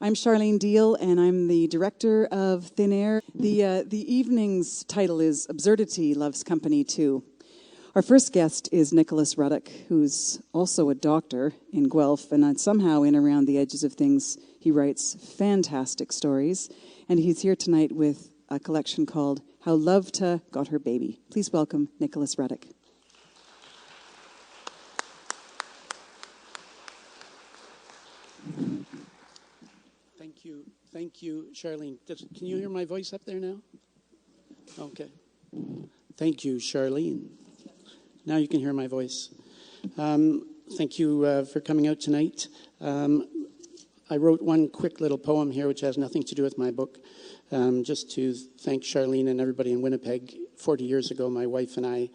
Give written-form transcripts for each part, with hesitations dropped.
I'm Charlene Deal, and I'm the director of Thin Air. The evening's title is Absurdity Loves Company Too. Our first guest is Nicholas Ruddock, who's also a doctor in Guelph, and somehow in around the edges of things, he writes fantastic stories. And he's here tonight with a collection called How Love-Ta Got Her Baby. Please welcome Nicholas Ruddock. Thank you, Charlene. Can you hear my voice up there now? Okay. Thank you, Charlene. Now you can hear my voice. Thank you for coming out tonight. I wrote one quick little poem here, which has nothing to do with my book, just to thank Charlene and everybody in Winnipeg. 40 years ago, my wife and I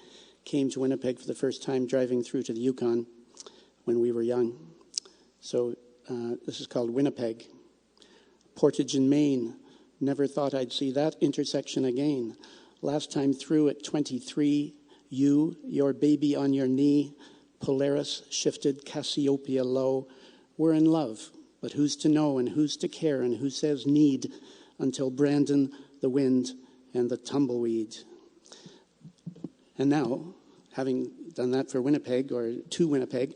came to Winnipeg for the first time, driving through to the Yukon when we were young. So this is called Winnipeg. Portage in Maine. Never thought I'd see that intersection again. Last time through at 23, you, your baby on your knee, Polaris shifted Cassiopeia low. We're in love, but who's to know and who's to care and who says need until Brandon, the wind, and the tumbleweed. And now, having done that for Winnipeg, or to Winnipeg,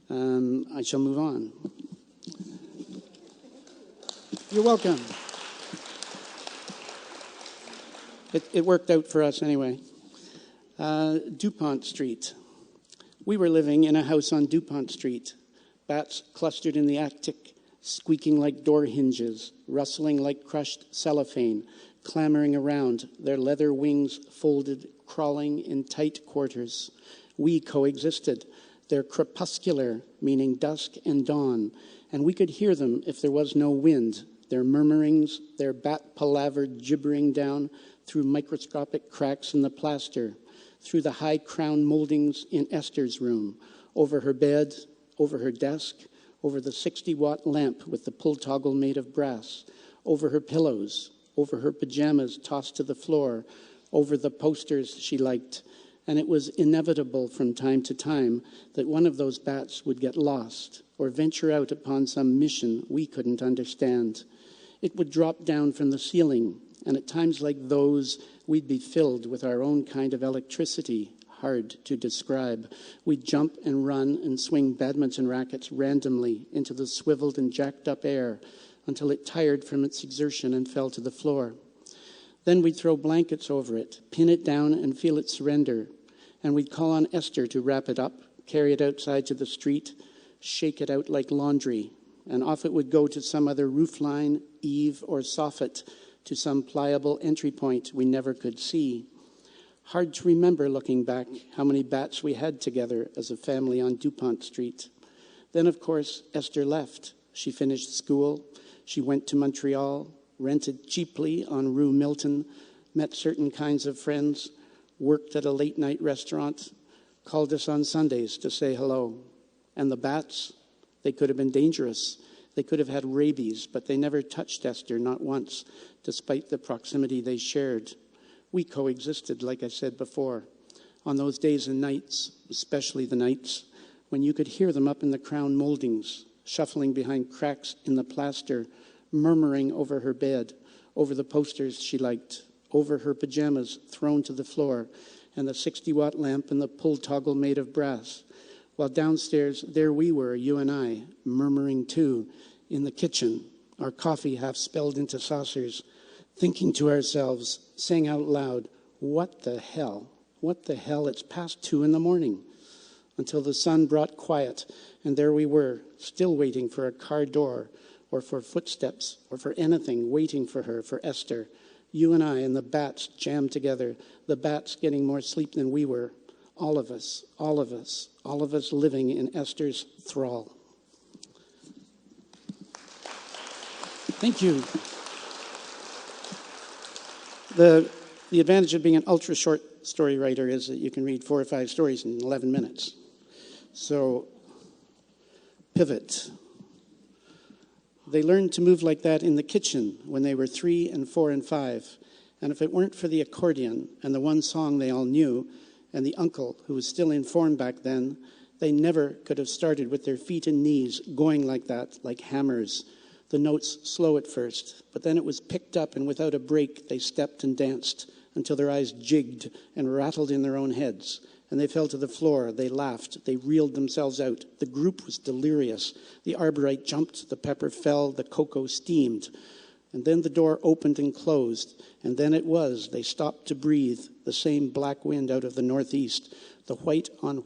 I shall move on. You're welcome. It worked out for us anyway. DuPont Street. We were living in a house on DuPont Street. Bats clustered in the attic, squeaking like door hinges, rustling like crushed cellophane, clamoring around, their leather wings folded, crawling in tight quarters. We coexisted, their crepuscular, meaning dusk and dawn, and we could hear them if there was no wind, their murmurings, their bat palaver gibbering down through microscopic cracks in the plaster, through the high crown moldings in Esther's room, over her bed, over her desk, over the 60-watt lamp with the pull toggle made of brass, over her pillows, over her pajamas tossed to the floor, over the posters she liked. And it was inevitable from time to time that one of those bats would get lost or venture out upon some mission we couldn't understand. It would drop down from the ceiling, and at times like those, we'd be filled with our own kind of electricity, hard to describe. We'd jump and run and swing badminton rackets randomly into the swiveled and jacked up air until it tired from its exertion and fell to the floor. Then we'd throw blankets over it, pin it down and feel it surrender, and we'd call on Esther to wrap it up, carry it outside to the street, shake it out like laundry, and off it would go to some other roofline, eave, or soffit, to some pliable entry point we never could see. Hard to remember, looking back, how many bats we had together as a family on DuPont Street. Then, of course, Esther left. She finished school. She went to Montreal, rented cheaply on Rue Milton, met certain kinds of friends, worked at a late-night restaurant, called us on Sundays to say hello. And the bats, they could have been dangerous. They could have had rabies, but they never touched Esther, not once, despite the proximity they shared. We coexisted, like I said before, on those days and nights, especially the nights, when you could hear them up in the crown moldings, shuffling behind cracks in the plaster, murmuring over her bed, over the posters she liked, over her pajamas thrown to the floor, and the 60-watt lamp and the pull toggle made of brass. While downstairs, there we were, you and I, murmuring too, in the kitchen, our coffee half spilled into saucers, thinking to ourselves, saying out loud, what the hell, it's past 2 a.m, until the sun brought quiet, and there we were, still waiting for a car door, or for footsteps, or for anything, waiting for her, for Esther. You and I and the bats jammed together, the bats getting more sleep than we were. All of us living in Esther's thrall. Thank you. The advantage of being an ultra-short story writer is that you can read 4 or 5 stories in 11 minutes. So, pivot. They learned to move like that in the kitchen when they were 3 and 4 and 5. And if it weren't for the accordion and the one song they all knew, and the uncle who was still in form back then, they never could have started with their feet and knees going like that, like hammers. the notes slow at first, but then it was picked up, and without a break, they stepped and danced until their eyes jigged and rattled in their own heads, and they fell to the floor. They laughed. They reeled themselves out. The group was delirious. The arborite jumped. The pepper fell. The cocoa steamed. And then the door opened and closed, and then it was. They stopped to breathe, the same black wind out of the northeast, the white on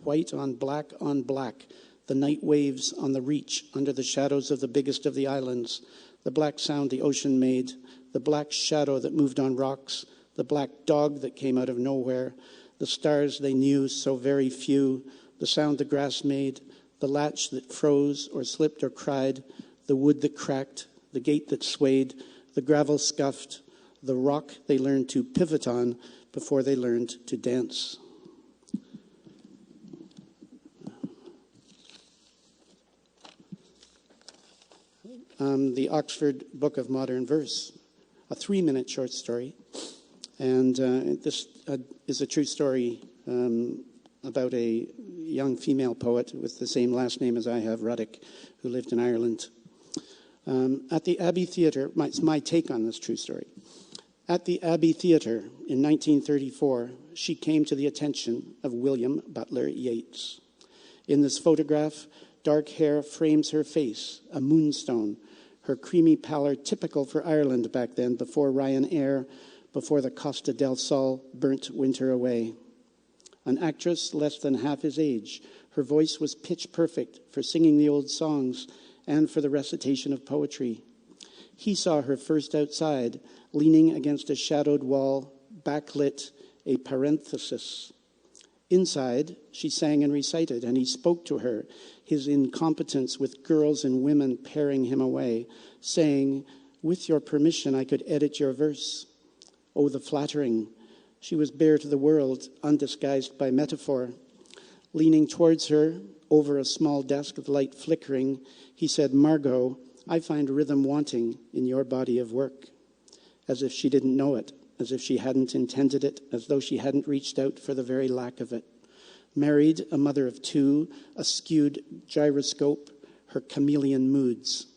black, the night waves on the reach under the shadows of the biggest of the islands, the black sound the ocean made, the black shadow that moved on rocks, the black dog that came out of nowhere, the stars they knew so very few, the sound the grass made, the latch that froze or slipped or cried, the wood that cracked, the gate that swayed, the gravel scuffed, the rock they learned to pivot on before they learned to dance. The Oxford Book of Modern Verse, a 3-minute short story. And this is a true story about a young female poet with the same last name as I have, Ruddock, who lived in Ireland. At the Abbey Theatre, it's my take on this true story. At the Abbey Theatre in 1934, she came to the attention of William Butler Yeats. In this photograph, dark hair frames her face, a moonstone, her creamy pallor typical for Ireland back then, before Ryanair, before the Costa del Sol burnt winter away. An actress less than half his age, her voice was pitch perfect for singing the old songs and for the recitation of poetry. He saw her first outside, leaning against a shadowed wall, backlit, a parenthesis. Inside, she sang and recited, and he spoke to her, his incompetence with girls and women paring him away, saying, "With your permission, I could edit your verse." Oh, the flattering. She was bare to the world, undisguised by metaphor. Leaning towards her, over a small desk with light flickering, he said, "Margot, I find rhythm wanting in your body of work." As if she didn't know it, as if she hadn't intended it, as though she hadn't reached out for the very lack of it. Married, a mother of two, a skewed gyroscope, her chameleon moods.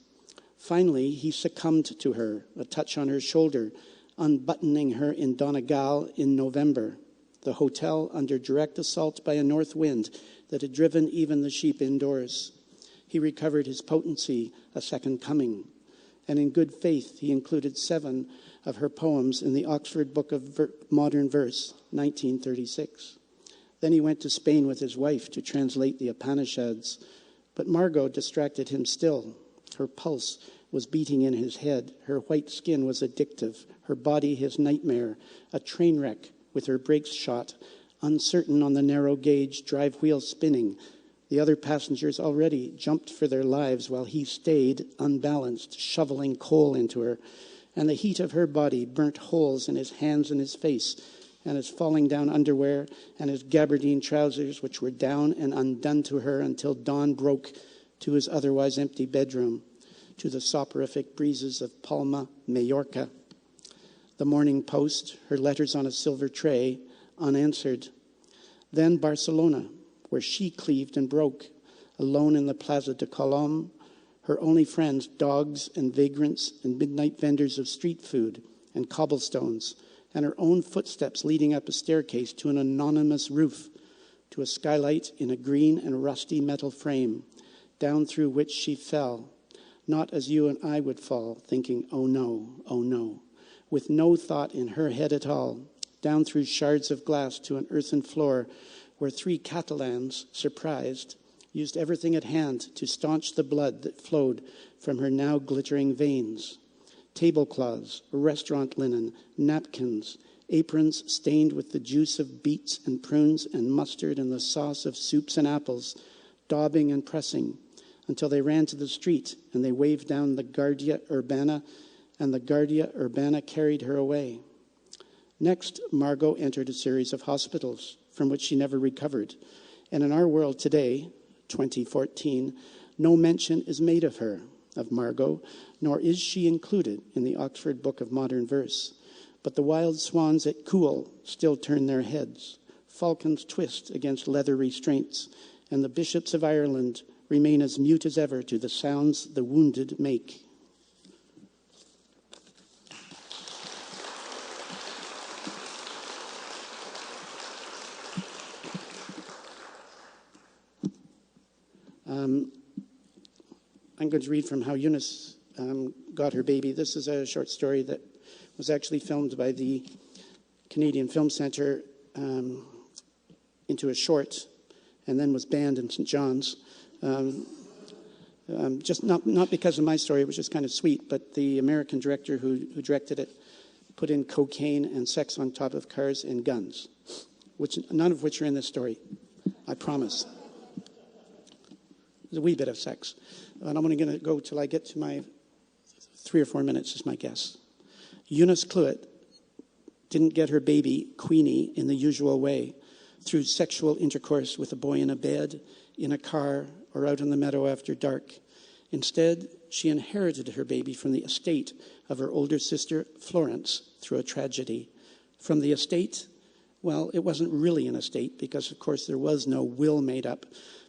Finally, he succumbed to her, a touch on her shoulder, unbuttoning her in Donegal in November, the hotel under direct assault by a north wind that had driven even the sheep indoors. He recovered his potency, a second coming, and in good faith he included 7 of her poems in the Oxford Book of Modern Verse, 1936. Then he went to Spain with his wife to translate the Upanishads, but Margot distracted him still. Her pulse was beating in his head. Her white skin was addictive. Her body his nightmare, a train wreck with her brakes shot, uncertain on the narrow gauge, drive wheel spinning. The other passengers already jumped for their lives while he stayed, unbalanced, shoveling coal into her. And the heat of her body burnt holes in his hands and his face, and his falling down underwear, and his gabardine trousers, which were down and undone to her until dawn broke to his otherwise empty bedroom, to the soporific breezes of Palma, Majorca. The Morning Post, her letters on a silver tray, unanswered. Then Barcelona, where she cleaved and broke, alone in the Plaza de Colom, her only friends, dogs and vagrants and midnight vendors of street food and cobblestones, and her own footsteps leading up a staircase to an anonymous roof, to a skylight in a green and rusty metal frame, down through which she fell, not as you and I would fall, thinking, oh no, with no thought in her head at all, down through shards of glass to an earthen floor where 3 Catalans, surprised, used everything at hand to staunch the blood that flowed from her now glittering veins. Tablecloths, restaurant linen, napkins, aprons stained with the juice of beets and prunes and mustard and the sauce of soups and apples, daubing and pressing, until they ran to the street and they waved down the Guardia Urbana, and the Guardia Urbana carried her away. Next, Margot entered a series of hospitals from which she never recovered. And in our world today, 2014, no mention is made of her, of Margot, nor is she included in the Oxford Book of Modern Verse. But the wild swans at Cool still turn their heads. Falcons twist against leather restraints, and the bishops of Ireland remain as mute as ever to the sounds the wounded make. I'm going to read from how Eunice got her baby. This is a short story that was actually filmed by the Canadian Film Centre into a short, and then was banned in St. John's. Just not because of my story, it was just kind of sweet, but the American director who directed it put in cocaine and sex on top of cars and guns, which none of which are in this story, I promise. There's a wee bit of sex. And I'm only going to go till I get to my 3 or 4 minutes, is my guess. Eunice Cluett didn't get her baby, Queenie, in the usual way, through sexual intercourse with a boy in a bed, in a car, or out in the meadow after dark. Instead, she inherited her baby from the estate of her older sister, Florence, through a tragedy. From the estate, well, it wasn't really an estate because, of course, there was no will made up.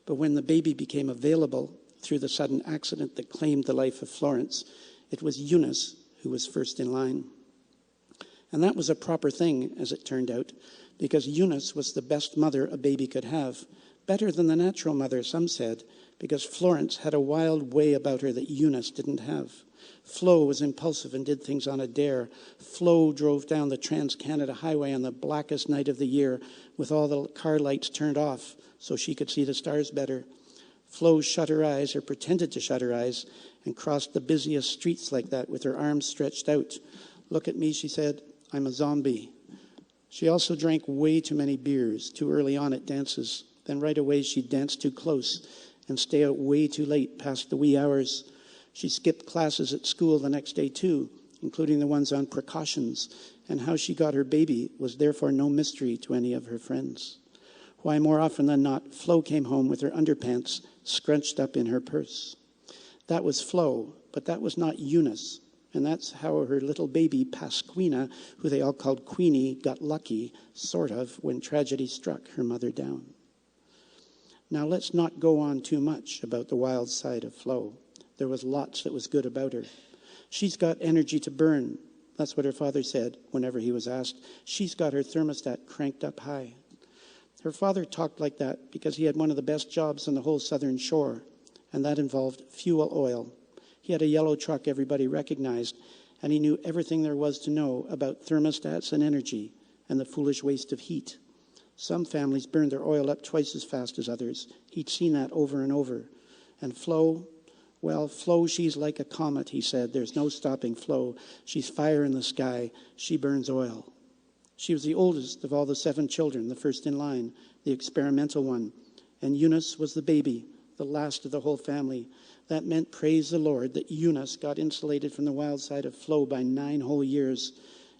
But when the baby became available through the sudden accident that claimed the life of Florence, it was Eunice who was first in line. And that was a proper thing, as it turned out, because Eunice was the best mother a baby could have, better than the natural mother, some said, because Florence had a wild way about her that Eunice didn't have. Flo was impulsive and did things on a dare. Flo drove down the Trans-Canada Highway on the blackest night of the year with all the car lights turned off so she could see the stars better. Flo shut her eyes, or pretended to shut her eyes, and crossed the busiest streets like that with her arms stretched out. "Look at me," she said. "I'm a zombie." She also drank way too many beers too early on at dances. Then right away she'd dance too close and stay out way too late past the wee hours. She skipped classes at school the next day too, including the ones on precautions, and how she got her baby was therefore no mystery to any of her friends. Why, more often than not, Flo came home with her underpants scrunched up in her purse. That was Flo, but that was not Eunice. And that's how her little baby, Pasquina, who they all called Queenie, got lucky, sort of, when tragedy struck her mother down. Now, let's not go on too much about the wild side of Flo. There was lots that was good about her. She's got energy to burn. That's what her father said whenever he was asked. She's got her thermostat cranked up high. Her father talked like that because he had one of the best jobs on the whole southern shore, and that involved fuel oil. He had a yellow truck everybody recognized, and he knew everything there was to know about thermostats and energy and the foolish waste of heat. Some families burned their oil up twice as fast as others. He'd seen that over and over. And Flo, well, Flo, she's like a comet, he said. There's no stopping Flo. She's fire in the sky. She burns oil. She was the oldest of all the 7 children, the first in line, the experimental one. And Eunice was the baby, the last of the whole family. That meant, praise the Lord, that Eunice got insulated from the wild side of Flo by 9 whole years.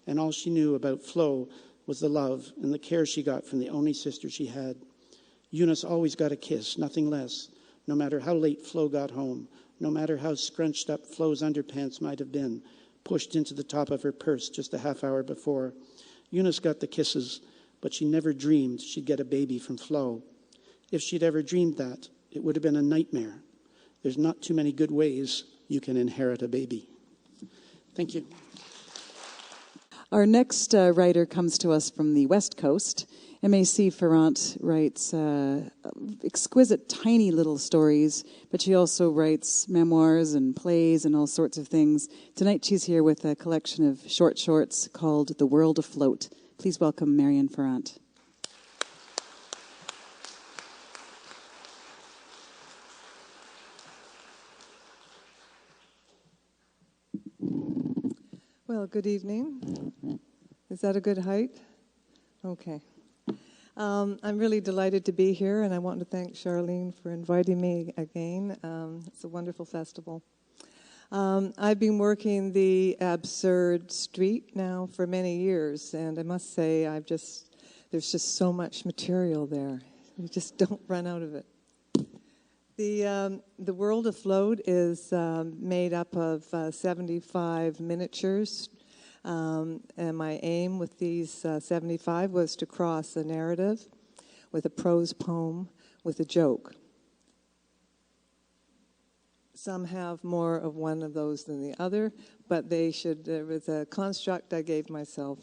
And all she knew about Flo was the love and the care she got from the only sister she had. Eunice always got a kiss, nothing less, no matter how late Flo got home, no matter how scrunched up Flo's underpants might have been, pushed into the top of her purse just a half hour before. Eunice got the kisses, but she never dreamed she'd get a baby from Flo. If she'd ever dreamed that, it would have been a nightmare. There's not too many good ways you can inherit a baby. Thank you. Our next writer comes to us from the West Coast. M.A.C. Ferrant writes exquisite, tiny little stories, but she also writes memoirs and plays and all sorts of things. Tonight she's here with a collection of short shorts called The World Afloat. Please welcome Marion Ferrant. Well, good evening. Is that a good height? Okay. I'm really delighted to be here, and I want to thank Charlene for inviting me again. It's a wonderful festival. I've been working the Absurd Street now for many years, and I must say there's just so much material there. You just don't run out of it. The World Afloat is made up of 75 miniatures, and my aim with these 75 was to cross a narrative with a prose poem with a joke. Some have more of one of those than the other, but there was a construct I gave myself.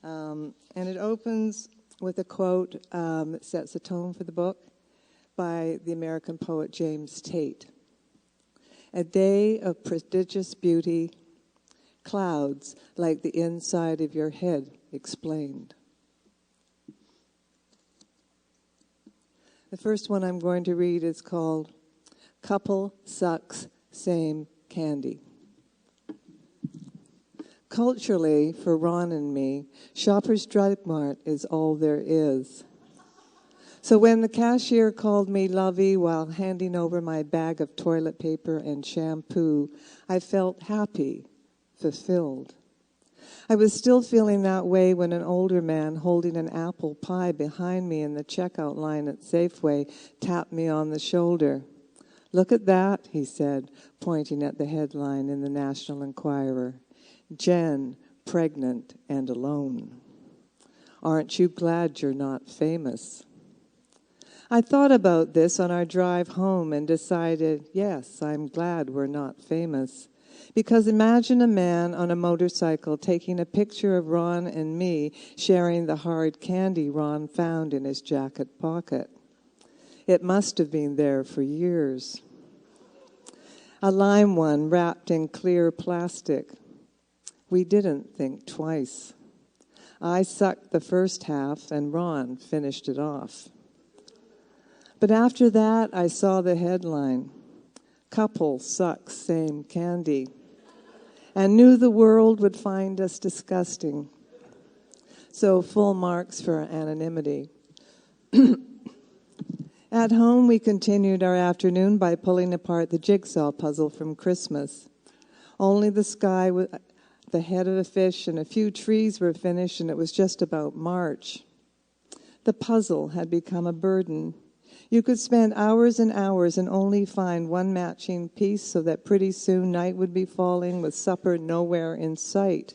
And it opens with a quote that sets the tone for the book. by the American poet James Tate. A day of prodigious beauty, clouds like the inside of your head explained. The first one I'm going to read is called Couple Sucks, Same Candy. Culturally, for Ron and me, Shoppers Drug Mart is all there is. So when the cashier called me lovey while handing over my bag of toilet paper and shampoo, I felt happy, fulfilled. I was still feeling that way when an older man holding an apple pie behind me in the checkout line at Safeway tapped me on the shoulder. "Look at that," he said, pointing at the headline in the National Enquirer. "Jen, pregnant and alone. Aren't you glad you're not famous?" I thought about this on our drive home and decided, yes, I'm glad we're not famous. Because imagine a man on a motorcycle taking a picture of Ron and me sharing the hard candy Ron found in his jacket pocket. It must have been there for years. A lime one wrapped in clear plastic. We didn't think twice. I sucked the first half and Ron finished it off. But after that, I saw the headline, "Couple Sucks, Same Candy," and knew the world would find us disgusting. So full marks for anonymity. At home, we continued our afternoon by pulling apart the jigsaw puzzle from Christmas. Only the sky, with the head of a fish, and a few trees were finished, and it was just about March. The puzzle had become a burden. You could spend hours and hours and only find one matching piece, so that pretty soon night would be falling with supper nowhere in sight.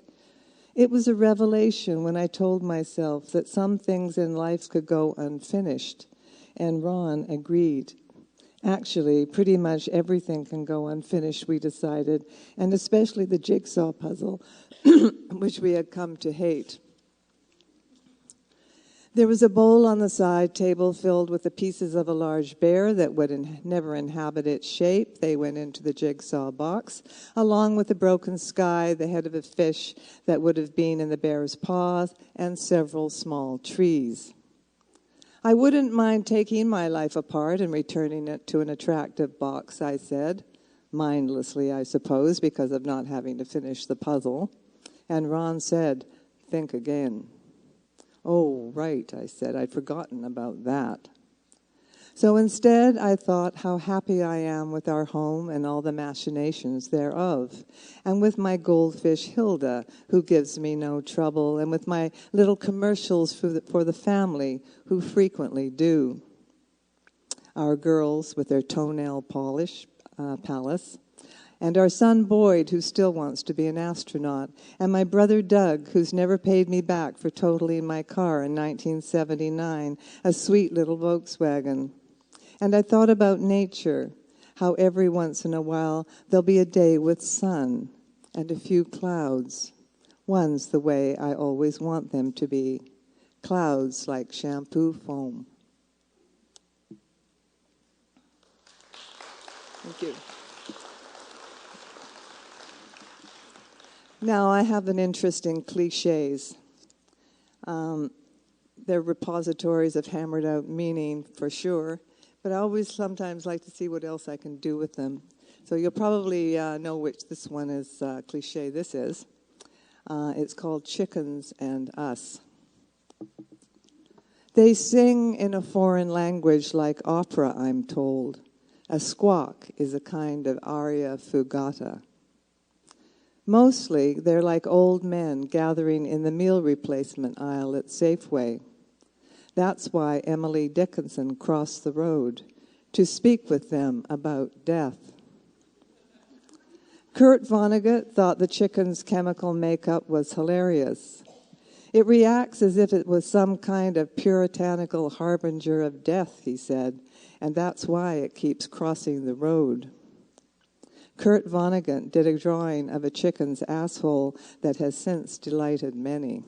It was a revelation when I told myself that some things in life could go unfinished, and Ron agreed. Actually, pretty much everything can go unfinished, we decided, and especially the jigsaw puzzle, which we had come to hate. There was a bowl on the side table filled with the pieces of a large bear that would never inhabit its shape. They went into the jigsaw box, along with the broken sky, the head of a fish that would have been in the bear's paws, and several small trees. I wouldn't mind taking my life apart and returning it to an attractive box, I said, mindlessly, I suppose, because of not having to finish the puzzle. And Ron said, "Think again." "Oh, right," I said. I'd forgotten about that. So instead, I thought how happy I am with our home and all the machinations thereof, and with my goldfish Hilda, who gives me no trouble, and with my little commercials for the family, who frequently do. Our girls with their toenail polish palace, and our son Boyd, who still wants to be an astronaut, and my brother Doug, who's never paid me back for totaling my car in 1979, a sweet little Volkswagen. And I thought about nature, how every once in a while there'll be a day with sun and a few clouds, ones the way I always want them to be, clouds like shampoo foam. Thank you. Now, I have an interest in cliches. They're repositories of hammered out meaning, for sure, but I always sometimes like to see what else I can do with them. So you'll probably know which this one is cliche this is. It's called Chickens and Us. They sing in a foreign language like opera, I'm told. A squawk is a kind of aria fugata. Mostly, they're like old men gathering in the meal replacement aisle at Safeway. That's why Emily Dickinson crossed the road, to speak with them about death. Kurt Vonnegut thought the chicken's chemical makeup was hilarious. It reacts as if it was some kind of puritanical harbinger of death, he said, and that's why it keeps crossing the road. Kurt Vonnegut did a drawing of a chicken's asshole that has since delighted many.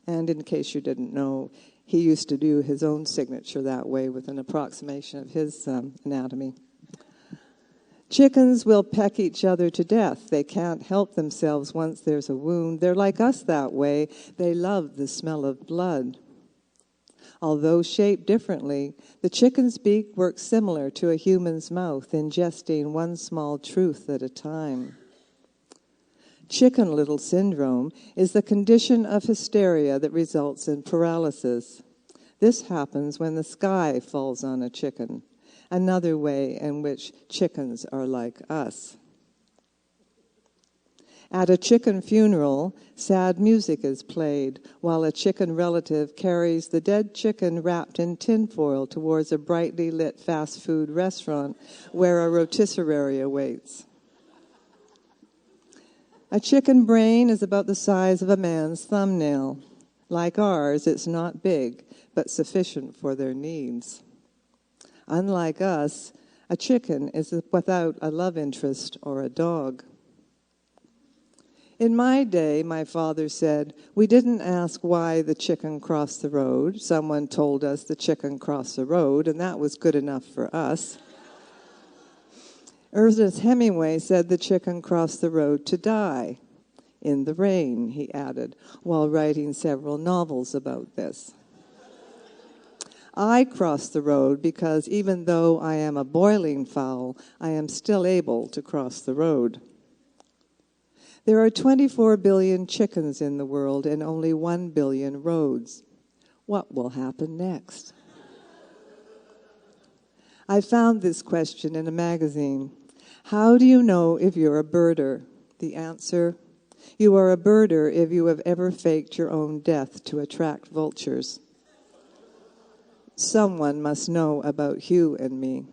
And in case you didn't know, He used to do his own signature that way with an approximation of his anatomy. Chickens will peck each other to death. They can't help themselves once there's a wound. They're like us that way. They love the smell of blood. Although shaped differently, the chicken's beak works similar to a human's mouth, ingesting one small truth at a time. Chicken Little syndrome is the condition of hysteria that results in paralysis. This happens when the sky falls on a chicken, another way in which chickens are like us. At a chicken funeral, sad music is played while a chicken relative carries the dead chicken wrapped in tinfoil towards a brightly lit fast food restaurant where a rotisserie awaits. A chicken brain is about the size of a man's thumbnail. Like ours, it's not big, but sufficient for their needs. Unlike us, a chicken is without a love interest or a dog. In my day, my father said, we didn't ask why the chicken crossed the road. Someone told us the chicken crossed the road, and that was good enough for us. Ernest Hemingway said the chicken crossed the road to die. In the rain, he added, while writing several novels about this. I cross the road because even though I am a boiling fowl, I am still able to cross the road. There are 24 billion chickens in the world and only 1 billion roads. What will happen next? I found this question in a magazine. How do you know if you're a birder? The answer, you are a birder if you have ever faked your own death to attract vultures. Someone must know about Hugh and me.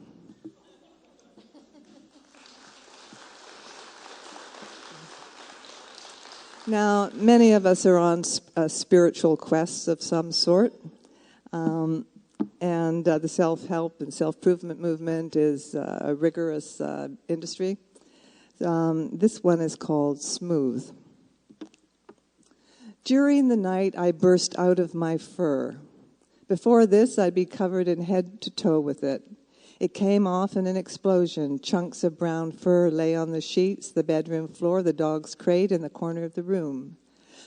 Now, many of us are on spiritual quests of some sort, and the self-help and self-improvement movement is a rigorous industry. This one is called Smooth. During the night, I burst out of my fur. Before this, I'd be covered in head to toe with it. It came off in an explosion. Chunks of brown fur lay on the sheets, the bedroom floor, the dog's crate, in the corner of the room.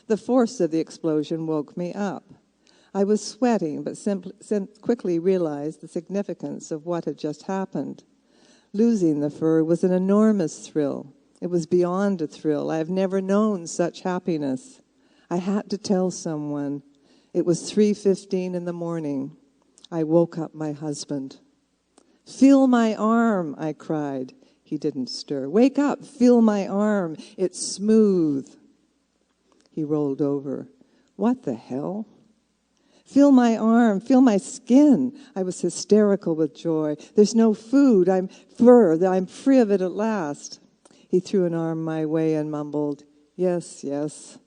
The force of the explosion woke me up. I was sweating, but quickly realized the significance of what had just happened. Losing the fur was an enormous thrill. It was beyond a thrill. I have never known such happiness. I had to tell someone. It was 3:15 in the morning. I woke up my husband. Feel my arm, I cried. He didn't stir. Wake up, feel my arm. It's smooth. He rolled over. What the hell? Feel my arm, feel my skin. I was hysterical with joy. There's no food. I'm free of it at last. He threw an arm my way and mumbled, yes, yes.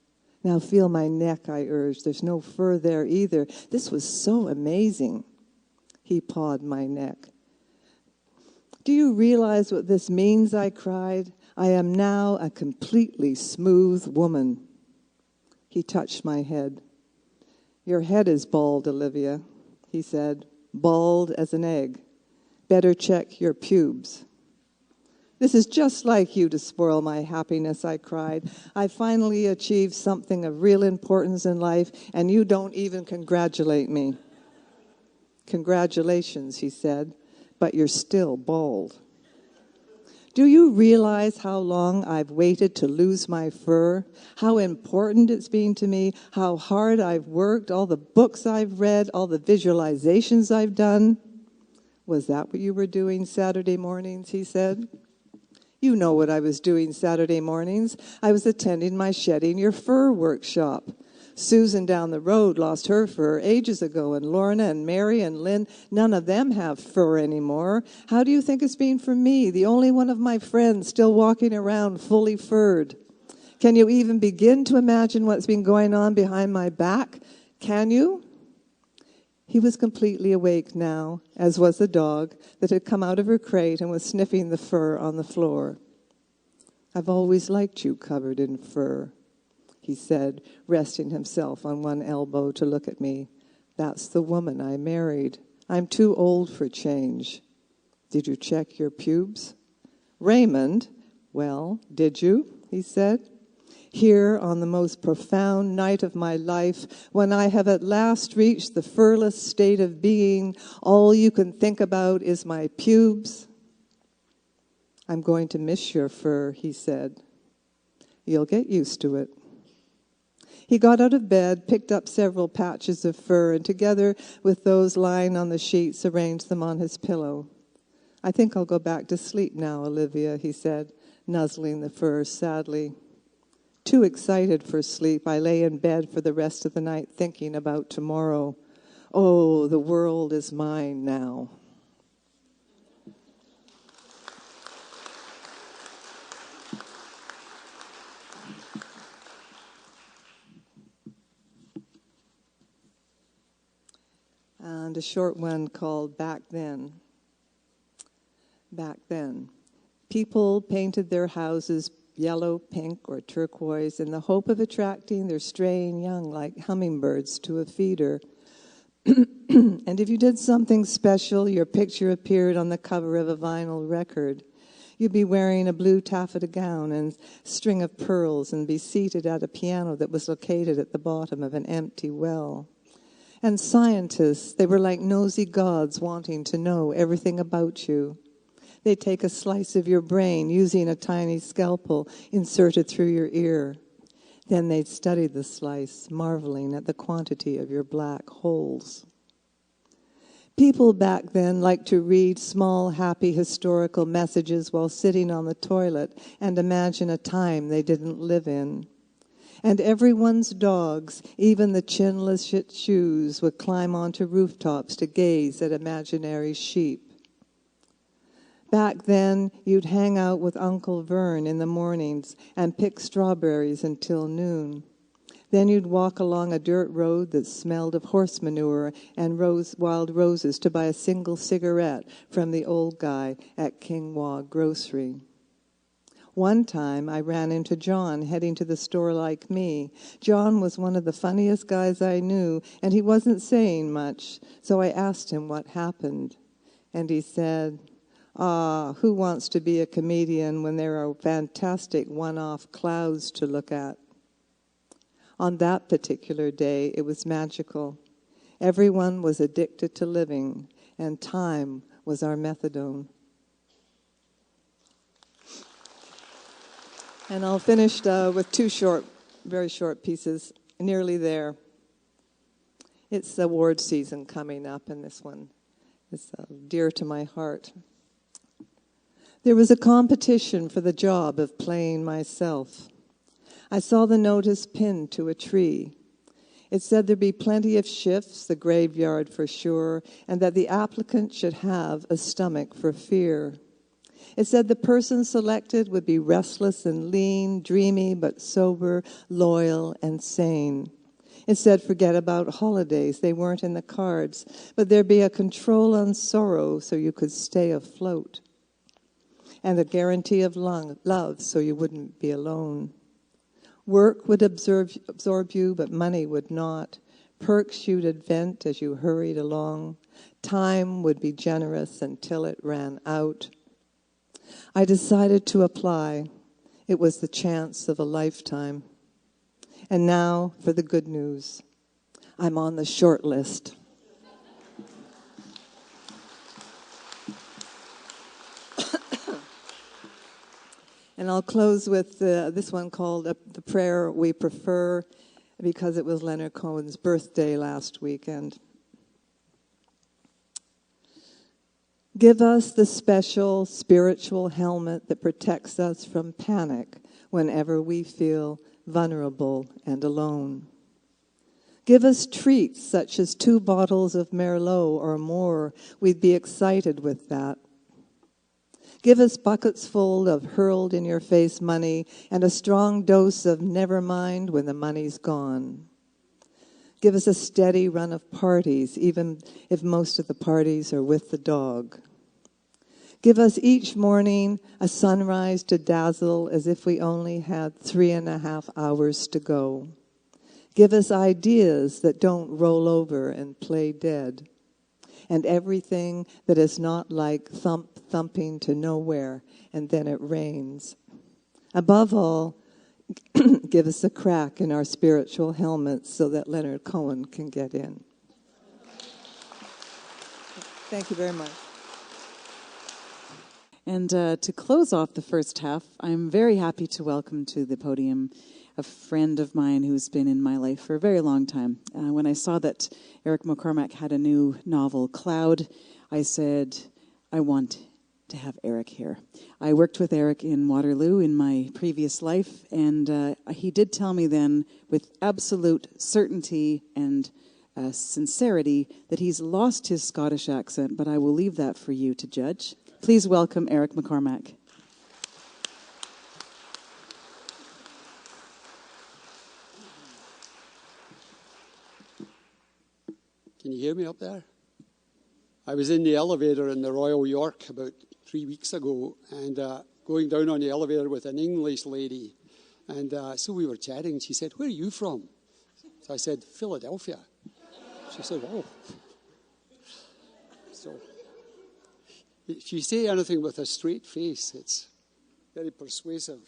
Now feel my neck, I urged. There's no fur there either. This was so amazing. He pawed my neck. Do you realize what this means, I cried. I am now a completely smooth woman. He touched my head. Your head is bald, Olivia, he said, bald as an egg. Better check your pubes. This is just like you to spoil my happiness, I cried. I finally achieved something of real importance in life, and you don't even congratulate me. Congratulations, he said, but you're still bald. Do you realize how long I've waited to lose my fur? How important it's been to me? How hard I've worked? All the books I've read? All the visualizations I've done? Was that what you were doing Saturday mornings, he said. You know what I was doing Saturday mornings. I was attending my Shedding Your Fur workshop. Susan down the road lost her fur ages ago, and Lorna and Mary and Lynn, none of them have fur anymore. How do you think it's been for me, the only one of my friends still walking around fully furred? Can you even begin to imagine what's been going on behind my back? Can you? He was completely awake now, as was the dog that had come out of her crate and was sniffing the fur on the floor. I've always liked you covered in fur, he said, resting himself on one elbow to look at me. That's the woman I married. I'm too old for change. Did you check your pubes? Raymond, well, did you? He said. Here on the most profound night of my life, when I have at last reached the furless state of being, all you can think about is my pubes. I'm going to miss your fur, he said. You'll get used to it. He got out of bed, picked up several patches of fur, and together with those lying on the sheets, arranged them on his pillow. I think I'll go back to sleep now, Olivia, he said, nuzzling the fur sadly. Too excited for sleep, I lay in bed for the rest of the night thinking about tomorrow. Oh, the world is mine now. And a short one called Back Then. Back then, people painted their houses yellow, pink, or turquoise in the hope of attracting their straying young like hummingbirds to a feeder. And if you did something special, your picture appeared on the cover of a vinyl record. You'd be wearing a blue taffeta gown and string of pearls and be seated at a piano that was located at the bottom of an empty well. And scientists, they were like nosy gods wanting to know everything about you. They'd take a slice of your brain using a tiny scalpel inserted through your ear. Then they'd study the slice, marveling at the quantity of your black holes. People back then liked to read small, happy, historical messages while sitting on the toilet and imagine a time they didn't live in. And everyone's dogs, even the chinless shih tzus, would climb onto rooftops to gaze at imaginary sheep. Back then, you'd hang out with Uncle Vern in the mornings and pick strawberries until noon. Then you'd walk along a dirt road that smelled of horse manure and wild roses to buy a single cigarette from the old guy at Kingwa Grocery. One time, I ran into John heading to the store like me. John was one of the funniest guys I knew, and he wasn't saying much, so I asked him what happened. And he said, who wants to be a comedian when there are fantastic one-off clouds to look at? On that particular day, it was magical. Everyone was addicted to living, and time was our methadone. And I'll finish with two very short pieces, nearly there. It's award season coming up, and this one is dear to my heart. There was a competition for the job of playing myself. I saw the notice pinned to a tree. It said there'd be plenty of shifts, the graveyard for sure, and that the applicant should have a stomach for fear. It said the person selected would be restless and lean, dreamy but sober, loyal and sane. It said forget about holidays, they weren't in the cards, but there'd be a control on sorrow so you could stay afloat. And a guarantee of love so you wouldn't be alone. Work would absorb you, but money would not. Perks you'd invent as you hurried along. Time would be generous until it ran out. I decided to apply. It was the chance of a lifetime. And now for the good news. I'm on the short list. And I'll close with this one called The Prayer We Prefer, because it was Leonard Cohen's birthday last weekend. Give us the special spiritual helmet that protects us from panic whenever we feel vulnerable and alone. Give us treats such as 2 bottles of Merlot or more. We'd be excited with that. Give us buckets full of hurled-in-your-face money and a strong dose of never mind when the money's gone. Give us a steady run of parties, even if most of the parties are with the dog. Give us each morning a sunrise to dazzle as if we only had 3.5 hours to go. Give us ideas that don't roll over and play dead. And everything that is not like thumping to nowhere, and then it rains. Above all, give us a crack in our spiritual helmets so that Leonard Cohen can get in. Thank you very much. And to close off the first half, I'm very happy to welcome to the podium a friend of mine who's been in my life for a very long time. When I saw that Eric McCormack had a new novel, Cloud, I said, I want to have Eric here. I worked with Eric in Waterloo in my previous life, and he did tell me then with absolute certainty and sincerity that he's lost his Scottish accent, but I will leave that for you to judge. Please welcome Eric McCormack. Can you hear me up there? I was in the elevator in the Royal York about 3 weeks ago and going down on the elevator with an English lady. And so we were chatting. She said, "Where are you from?" So I said, "Philadelphia." She said, "Oh." So if you say anything with a straight face, it's very persuasive.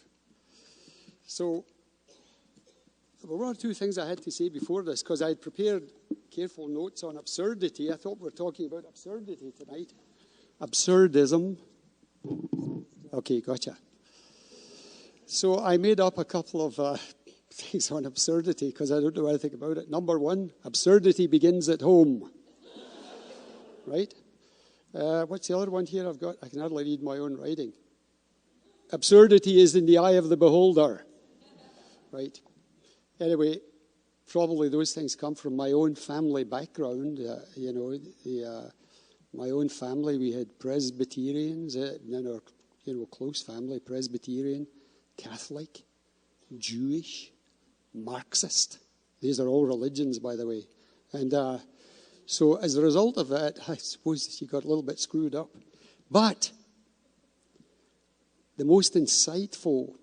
So there were one or two things I had to say before this because I had prepared careful notes on absurdity. I thought we were talking about absurdity tonight. Absurdism. Okay, gotcha. So I made up a couple of things on absurdity because I don't know anything about it. Number one, absurdity begins at home. Right? What's the other one here I've got? I can hardly read my own writing. Absurdity is in the eye of the beholder. Right? Anyway, probably those things come from my own family background. My own family, we had Presbyterians in our close family, Presbyterian, Catholic, Jewish, Marxist. These are all religions, by the way. And so as a result of that, I suppose she got a little bit screwed up. But the most insightful,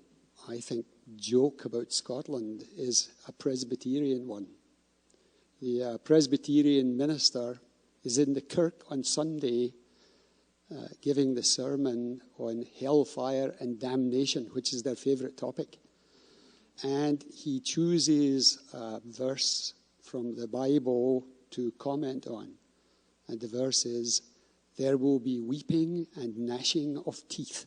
I think, joke about Scotland is a Presbyterian one. The Presbyterian minister is in the kirk on Sunday giving the sermon on hellfire and damnation, which is their favourite topic. And he chooses a verse from the Bible to comment on. And the verse is, "There will be weeping and gnashing of teeth."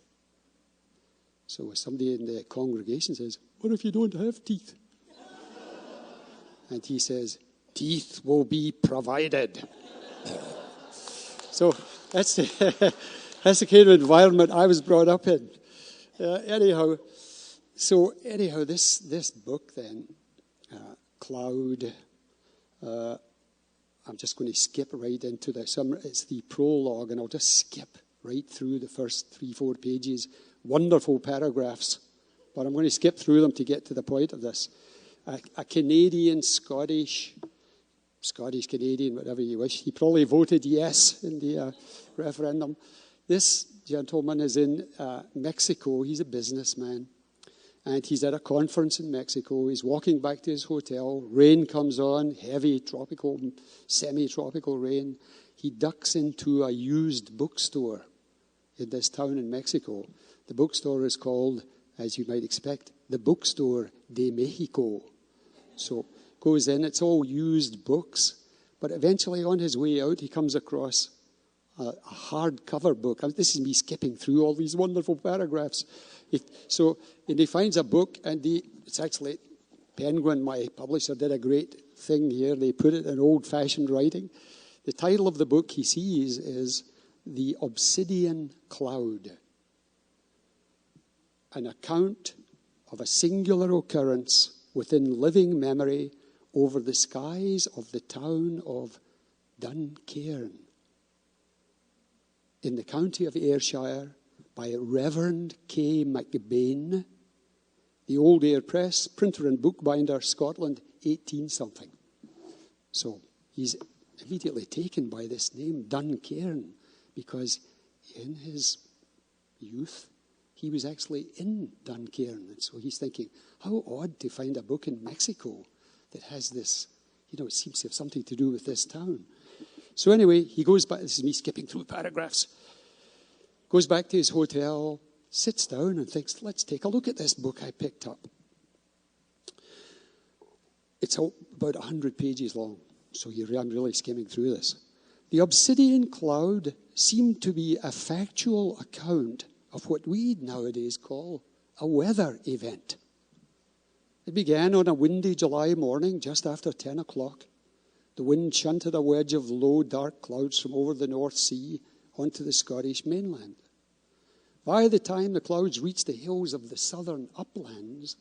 So somebody in the congregation says, "What if you don't have teeth?" And he says, "Teeth will be provided." So that's the kind of environment I was brought up in. Anyhow, this book then, Cloud, I'm just going to skip right into the summary. It's the prologue, and I'll just skip right through the first 3-4 pages. Wonderful paragraphs, but I'm going to skip through them to get to the point of this. A Canadian, Scottish, Canadian, whatever you wish. He probably voted yes in the referendum. This gentleman is in Mexico. He's a businessman, and he's at a conference in Mexico. He's walking back to his hotel. Rain comes on, heavy tropical, semi-tropical rain. He ducks into a used bookstore in this town in Mexico. The bookstore is called, as you might expect, the Bookstore de Mexico. So goes in, it's all used books. But eventually on his way out, he comes across a hardcover book. This is me skipping through all these wonderful paragraphs. And he finds a book, and it's actually Penguin, my publisher, did a great thing here. They put it in old-fashioned writing. The title of the book he sees is The Obsidian Cloud, an account of a singular occurrence within living memory over the skies of the town of Duncairn in the county of Ayrshire by Reverend K. McBain, the Old Air Press, printer and bookbinder, Scotland, 18-something. So he's immediately taken by this name, Duncairn, because in his youth, he was actually in Duncairn. And so he's thinking, how odd to find a book in Mexico that has this, it seems to have something to do with this town. So anyway, he goes back, this is me skipping through paragraphs, goes back to his hotel, sits down and thinks, let's take a look at this book I picked up. It's about 100 pages long, so I'm really skimming through this. The obsidian cloud seemed to be a factual account of what we nowadays call a weather event. It began on a windy July morning just after 10 o'clock. The wind shunted a wedge of low, dark clouds from over the North Sea onto the Scottish mainland. By the time the clouds reached the hills of the southern uplands,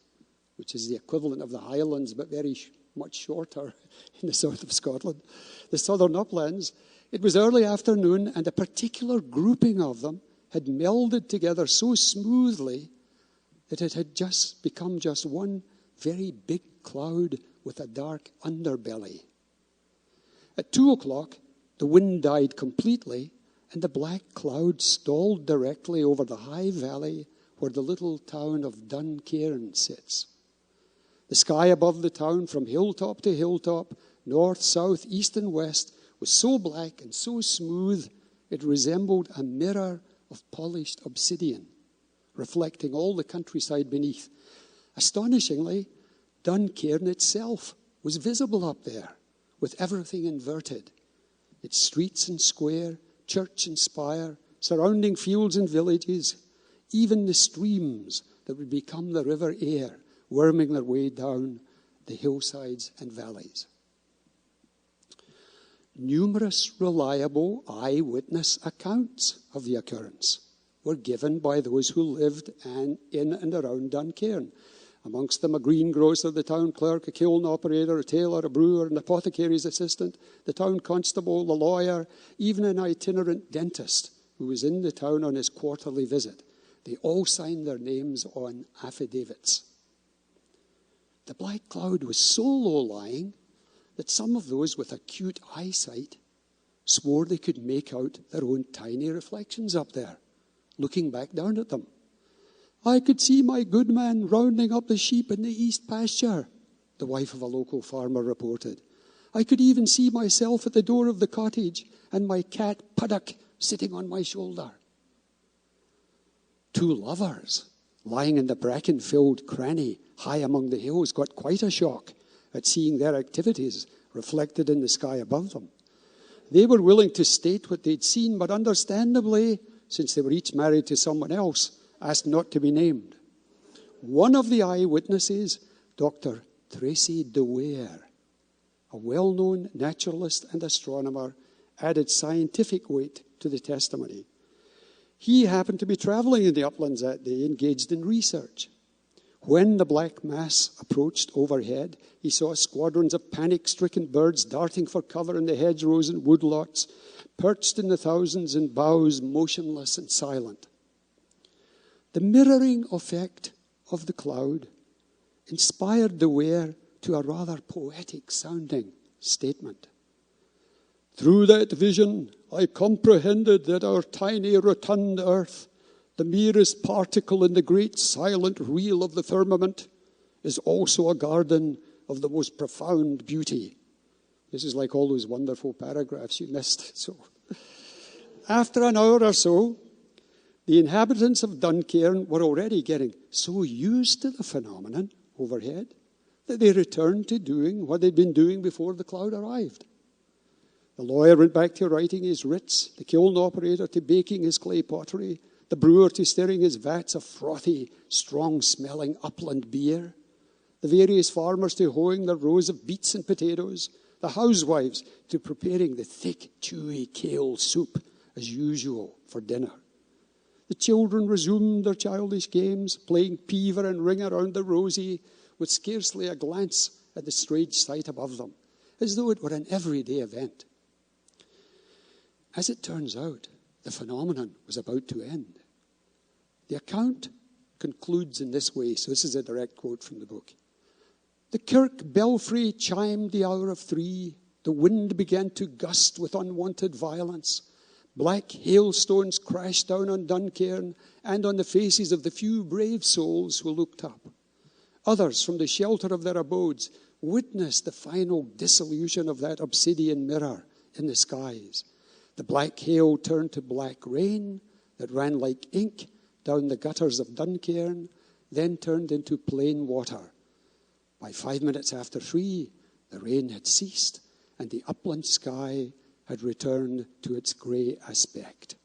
which is the equivalent of the Highlands but very much shorter in the south of Scotland, the southern uplands, it was early afternoon, and a particular grouping of them had melded together so smoothly that it had just become just one very big cloud with a dark underbelly. At 2 o'clock, the wind died completely, and the black cloud stalled directly over the high valley where the little town of Duncairn sits. The sky above the town, from hilltop to hilltop, north, south, east, and west, was so black and so smooth it resembled a mirror of polished obsidian, reflecting all the countryside beneath. Astonishingly, Duncairn itself was visible up there, with everything inverted. Its streets and square, church and spire, surrounding fields and villages, even the streams that would become the River Aire, worming their way down the hillsides and valleys. Numerous reliable eyewitness accounts of the occurrence were given by those who lived in and around Duncairn. Amongst them, a greengrocer, the town clerk, a kiln operator, a tailor, a brewer, an apothecary's assistant, the town constable, the lawyer, even an itinerant dentist who was in the town on his quarterly visit. They all signed their names on affidavits. The black cloud was so low-lying that some of those with acute eyesight swore they could make out their own tiny reflections up there, looking back down at them. I could see my good man rounding up the sheep in the east pasture, the wife of a local farmer reported. I could even see myself at the door of the cottage and my cat Puddock sitting on my shoulder. Two lovers lying in the bracken-filled cranny high among the hills got quite a shock at seeing their activities reflected in the sky above them. They were willing to state what they'd seen, but understandably, since they were each married to someone else, asked not to be named. One of the eyewitnesses, Dr. Tracy DeWare, a well-known naturalist and astronomer, added scientific weight to the testimony. He happened to be traveling in the uplands that day, engaged in research. When the black mass approached overhead, he saw squadrons of panic-stricken birds darting for cover in the hedgerows and woodlots, perched in the thousands in boughs, motionless and silent. The mirroring effect of the cloud inspired DeWare to a rather poetic-sounding statement. Through that vision, I comprehended that our tiny rotund earth, the merest particle in the great silent reel of the firmament, is also a garden of the most profound beauty. This is like all those wonderful paragraphs you missed. So, after an hour or so, the inhabitants of Duncairn were already getting so used to the phenomenon overhead that they returned to doing what they'd been doing before the cloud arrived. The lawyer went back to writing his writs, the kiln operator to baking his clay pottery, the brewer to stirring his vats of frothy, strong-smelling upland beer, the various farmers to hoeing their rows of beets and potatoes, the housewives to preparing the thick, chewy kale soup as usual for dinner. The children resumed their childish games, playing peaver and ring around the rosy, with scarcely a glance at the strange sight above them, as though it were an everyday event. As it turns out, the phenomenon was about to end. The account concludes in this way, so this is a direct quote from the book. The kirk belfry chimed the hour of 3. The wind began to gust with unwonted violence. Black hailstones crashed down on Duncairn and on the faces of the few brave souls who looked up. Others, from the shelter of their abodes, witnessed the final dissolution of that obsidian mirror in the skies. The black hail turned to black rain that ran like ink down the gutters of Duncairn, then turned into plain water. By 5 minutes after 3, the rain had ceased, and the upland sky had returned to its grey aspect.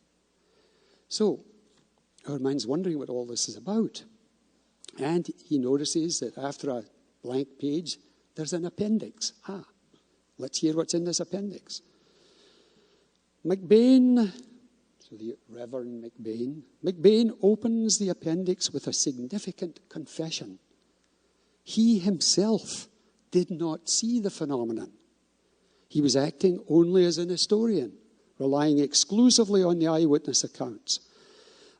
So, our mind's wondering what all this is about. And he notices that after a blank page, there's an appendix. Let's hear what's in this appendix. McBain, so the Reverend McBain opens the appendix with a significant confession. He himself did not see the phenomenon. He was acting only as an historian, relying exclusively on the eyewitness accounts.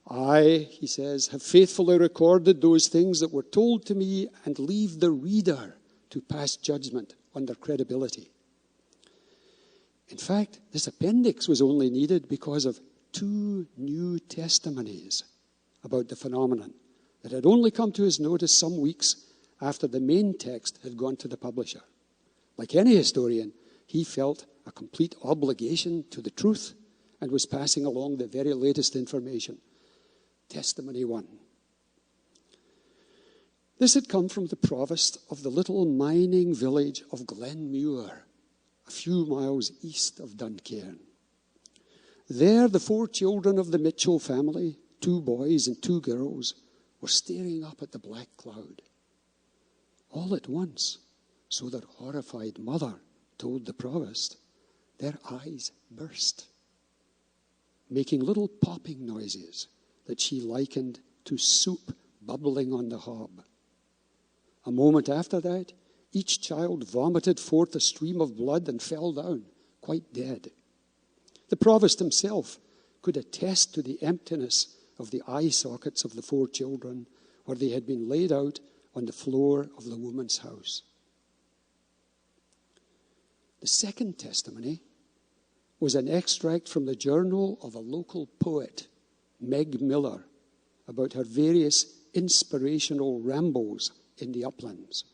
I, he says, have faithfully recorded those things that were told to me and leave the reader to pass judgment on their credibility. In fact, this appendix was only needed because of 2 new testimonies about the phenomenon that had only come to his notice some weeks after the main text had gone to the publisher. Like any historian, he felt a complete obligation to the truth and was passing along the very latest information. Testimony 1. This had come from the provost of the little mining village of Glenmuir, a few miles east of Duncairn. There, the 4 children of the Mitchell family, 2 boys and 2 girls, were staring up at the black cloud. All at once, so their horrified mother told the provost, their eyes burst, making little popping noises that she likened to soup bubbling on the hob. A moment after that, each child vomited forth a stream of blood and fell down, quite dead. The provost himself could attest to the emptiness of the eye sockets of the 4 children where they had been laid out on the floor of the woman's house. The second testimony was an extract from the journal of a local poet, Meg Miller, about her various inspirational rambles in the uplands.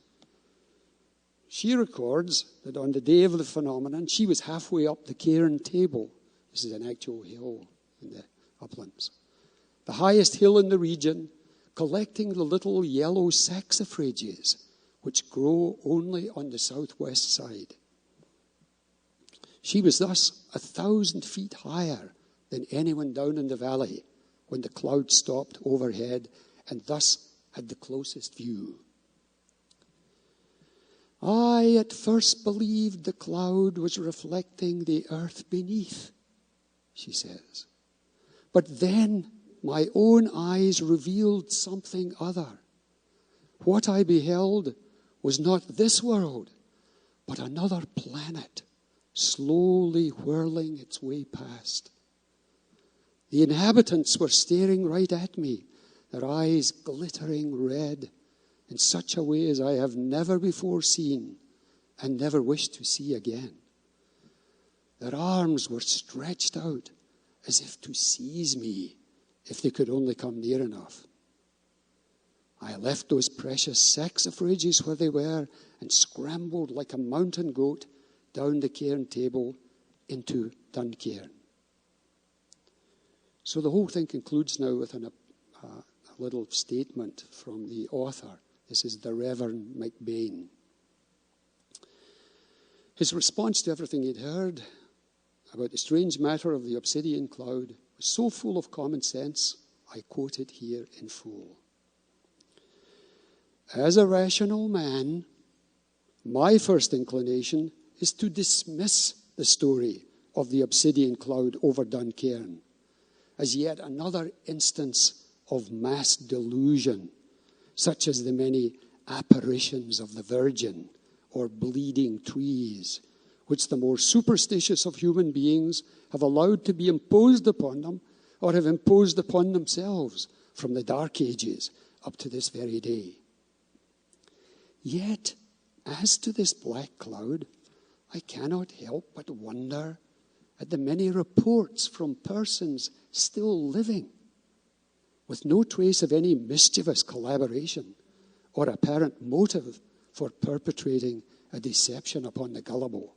She records that on the day of the phenomenon, she was halfway up the cairn table. This is an actual hill in the uplands. The highest hill in the region, collecting the little yellow saxifrages, which grow only on the southwest side. She was thus 1,000 feet higher than anyone down in the valley when the cloud stopped overhead, and thus had the closest view. I at first believed the cloud was reflecting the earth beneath, she says. But then my own eyes revealed something other. What I beheld was not this world, but another planet, slowly whirling its way past. The inhabitants were staring right at me, their eyes glittering red in such a way as I have never before seen and never wish to see again. Their arms were stretched out as if to seize me if they could only come near enough. I left those precious saxifrages where they were and scrambled like a mountain goat down the cairn table into Duncairn. So the whole thing concludes now with a little statement from the author. This is the Reverend McBain. His response to everything he'd heard about the strange matter of the obsidian cloud was so full of common sense, I quote it here in full. As a rational man, my first inclination is to dismiss the story of the obsidian cloud over Duncairn as yet another instance of mass delusion, such as the many apparitions of the Virgin or bleeding trees, which the more superstitious of human beings have allowed to be imposed upon them or have imposed upon themselves from the Dark Ages up to this very day. Yet, as to this black cloud, I cannot help but wonder at the many reports from persons still living, with no trace of any mischievous collaboration or apparent motive for perpetrating a deception upon the gullible.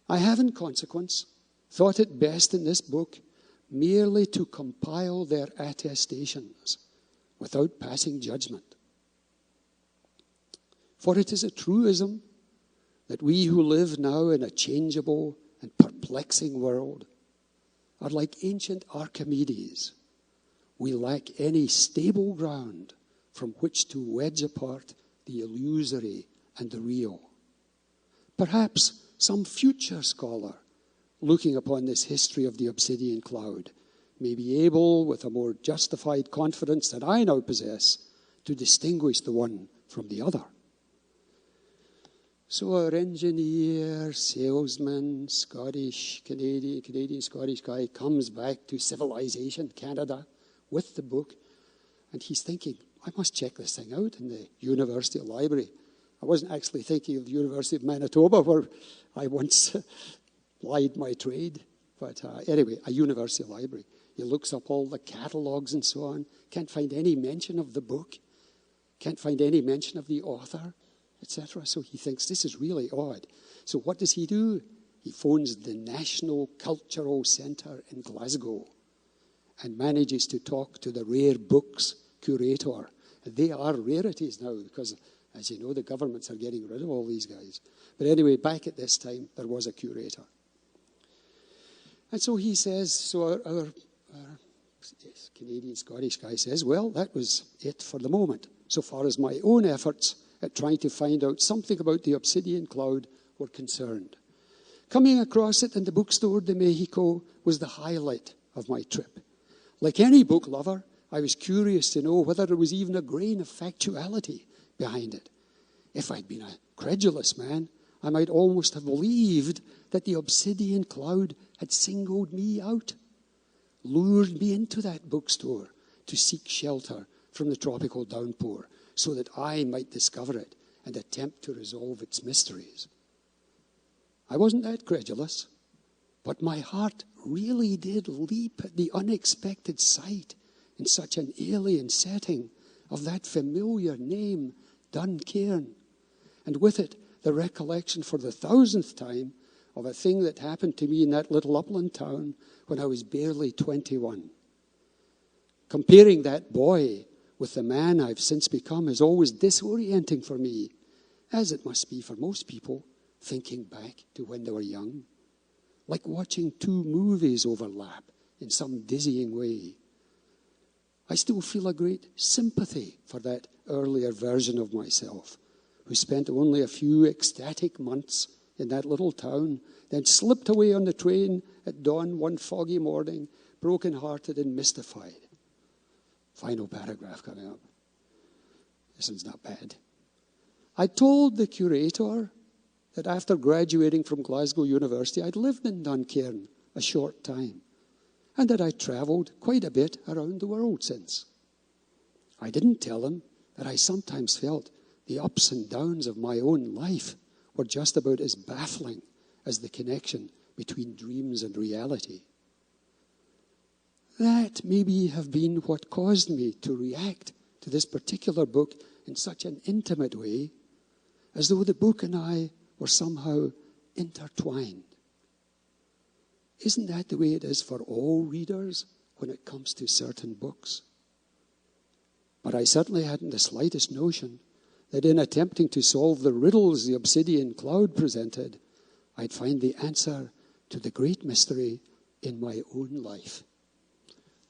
I have, in consequence, thought it best in this book merely to compile their attestations without passing judgment. For it is a truism that we who live now in a changeable and perplexing world are like ancient Archimedes. We lack any stable ground from which to wedge apart the illusory and the real. Perhaps some future scholar, looking upon this history of the obsidian cloud, may be able, with a more justified confidence than I now possess, to distinguish the one from the other. So our engineer, salesman, Canadian, Scottish guy comes back to civilization, Canada, with the book, and he's thinking, I must check this thing out in the University Library. I wasn't actually thinking of the University of Manitoba, where I once plied my trade. But anyway, a University Library. He looks up all the catalogues and so on. Can't find any mention of the book. Can't find any mention of the author, etc. So he thinks, this is really odd. So what does he do? He phones the National Cultural Centre in Glasgow and manages to talk to the rare books curator. And they are rarities now because, as you know, the governments are getting rid of all these guys. But anyway, back at this time, there was a curator. And so he says, so our Canadian, Scottish guy says, well, that was it for the moment, so far as my own efforts at trying to find out something about the obsidian cloud were concerned. Coming across it in the bookstore de Mexico was the highlight of my trip. Like any book lover, I was curious to know whether there was even a grain of factuality behind it. If I'd been a credulous man, I might almost have believed that the obsidian cloud had singled me out, lured me into that bookstore to seek shelter from the tropical downpour so that I might discover it and attempt to resolve its mysteries. I wasn't that credulous, but my heart really did leap at the unexpected sight in such an alien setting of that familiar name, Duncairn, and with it the recollection for the 1000th time of a thing that happened to me in that little upland town when I was barely 21. Comparing that boy with the man I've since become is always disorienting for me, as it must be for most people thinking back to when they were young, like watching two movies overlap in some dizzying way. I still feel a great sympathy for that earlier version of myself, who spent only a few ecstatic months in that little town, then slipped away on the train at dawn one foggy morning, broken-hearted and mystified. Final paragraph coming up. This one's not bad. I told the curator that after graduating from Glasgow University, I'd lived in Duncairn a short time, and that I'd travelled quite a bit around the world since. I didn't tell him that I sometimes felt the ups and downs of my own life were just about as baffling as the connection between dreams and reality. That maybe have been what caused me to react to this particular book in such an intimate way, as though the book and I were somehow intertwined. Isn't that the way it is for all readers when it comes to certain books? But I certainly hadn't the slightest notion that in attempting to solve the riddles the obsidian cloud presented, I'd find the answer to the great mystery in my own life.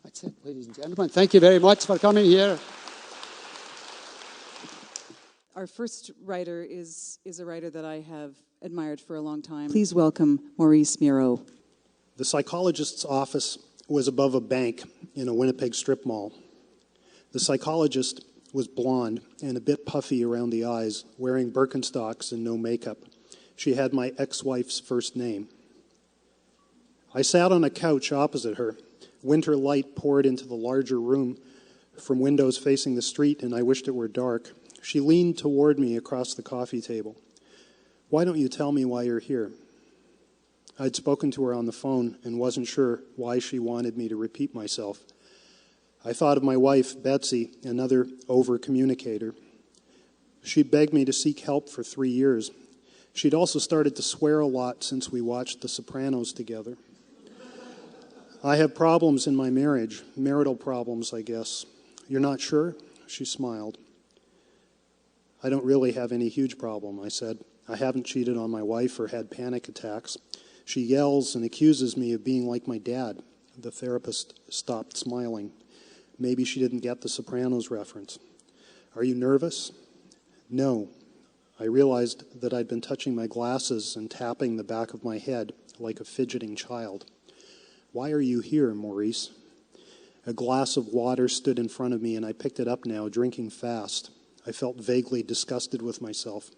That's it, ladies and gentlemen. Thank you very much for coming here. Our first writer is a writer that I have admired for a long time. Please welcome Maurice Miro. The psychologist's office was above a bank in a Winnipeg strip mall. The psychologist was blonde and a bit puffy around the eyes, wearing Birkenstocks and no makeup. She had my ex-wife's first name. I sat on a couch opposite her. Winter light poured into the larger room from windows facing the street, and I wished it were dark. She leaned toward me across the coffee table. "Why don't you tell me why you're here?" I'd spoken to her on the phone and wasn't sure why she wanted me to repeat myself. I thought of my wife, Betsy, another over-communicator. She'd begged me to seek help for 3 years. She'd also started to swear a lot since we watched The Sopranos together. I have problems in my marriage, marital problems, I guess. You're not sure? She smiled. I don't really have any huge problem, I said. I haven't cheated on my wife or had panic attacks. She yells and accuses me of being like my dad. The therapist stopped smiling. Maybe she didn't get the Sopranos reference. Are you nervous? No. I realized that I'd been touching my glasses and tapping the back of my head like a fidgeting child. Why are you here, Maurice? A glass of water stood in front of me, and I picked it up now, drinking fast. I felt vaguely disgusted with myself.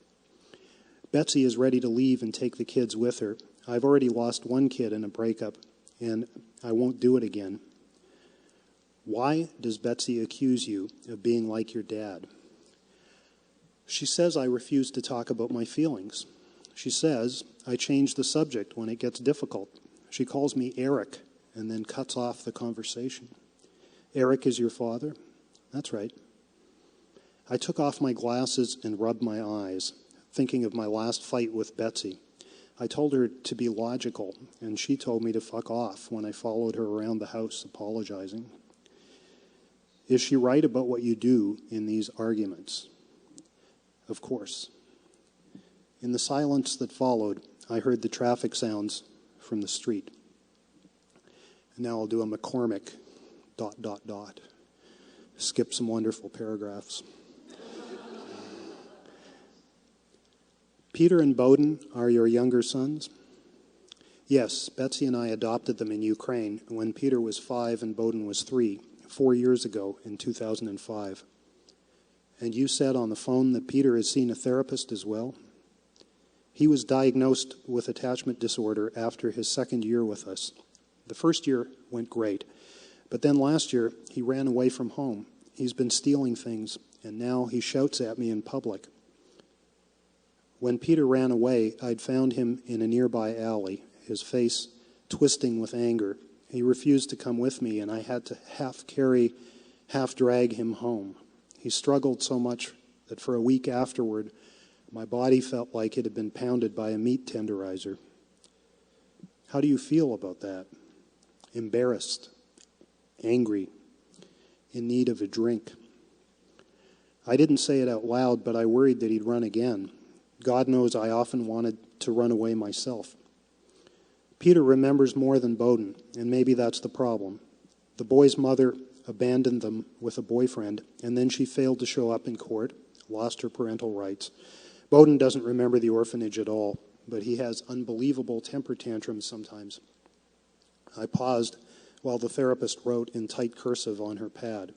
Betsy is ready to leave and take the kids with her. I've already lost one kid in a breakup, and I won't do it again. Why does Betsy accuse you of being like your dad? She says I refuse to talk about my feelings. She says I change the subject when it gets difficult. She calls me Eric and then cuts off the conversation. Eric is your father? That's right. I took off my glasses and rubbed my eyes, thinking of my last fight with Betsy. I told her to be logical, and she told me to fuck off when I followed her around the house apologizing. Is she right about what you do in these arguments? Of course. In the silence that followed, I heard the traffic sounds from the street. And now I'll do a McCormick ... Skip some wonderful paragraphs. Peter and Bowden are your younger sons? Yes, Betsy and I adopted them in Ukraine when Peter was 5 and Bowden was 3, 4 years ago in 2005. And you said on the phone that Peter has seen a therapist as well? He was diagnosed with attachment disorder after his second year with us. The first year went great, but then last year he ran away from home. He's been stealing things, and now he shouts at me in public. When Peter ran away, I'd found him in a nearby alley, his face twisting with anger. He refused to come with me, and I had to half carry, half drag him home. He struggled so much that for a week afterward, my body felt like it had been pounded by a meat tenderizer. How do you feel about that? Embarrassed, angry, in need of a drink. I didn't say it out loud, but I worried that he'd run again. God knows I often wanted to run away myself. Peter remembers more than Bowden, and maybe that's the problem. The boy's mother abandoned them with a boyfriend, and then she failed to show up in court, lost her parental rights. Bowden doesn't remember the orphanage at all, but he has unbelievable temper tantrums sometimes. I paused while the therapist wrote in tight cursive on her pad.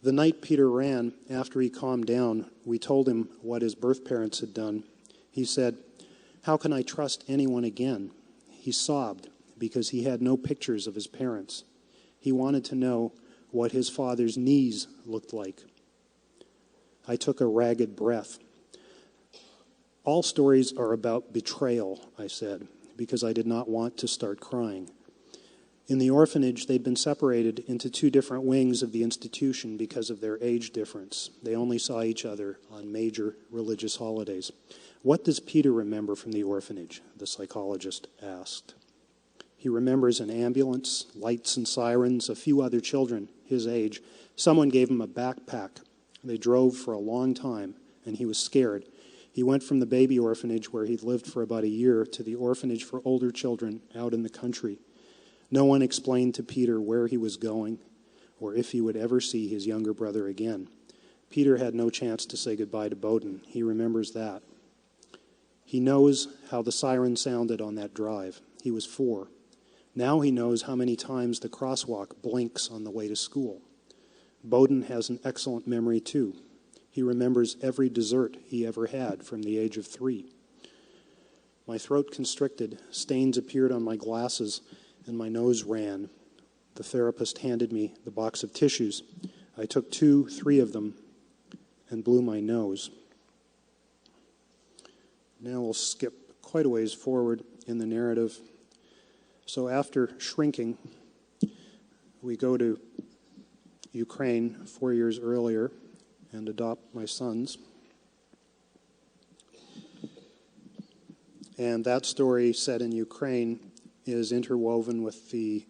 The night Peter ran, after he calmed down, we told him what his birth parents had done. He said, "How can I trust anyone again?" He sobbed because he had no pictures of his parents. He wanted to know what his father's knees looked like. I took a ragged breath. All stories are about betrayal, I said, because I did not want to start crying. In the orphanage, they'd been separated into 2 different wings of the institution because of their age difference. They only saw each other on major religious holidays. What does Peter remember from the orphanage? The psychologist asked. He remembers an ambulance, lights and sirens, a few other children his age. Someone gave him a backpack. They drove for a long time, and he was scared. He went from the baby orphanage, where he'd lived for about a year, to the orphanage for older children out in the country. No one explained to Peter where he was going or if he would ever see his younger brother again. Peter had no chance to say goodbye to Bowden. He remembers that. He knows how the siren sounded on that drive. He was 4. Now he knows how many times the crosswalk blinks on the way to school. Bowden has an excellent memory, too. He remembers every dessert he ever had from the age of 3. My throat constricted. Stains appeared on my glasses, and my nose ran. The therapist handed me the box of tissues. I took 2, 3 of them and blew my nose. Now we'll skip quite a ways forward in the narrative. So after shrinking, we go to Ukraine 4 years earlier. and adopt my sons. And that story, set in Ukraine, is interwoven with the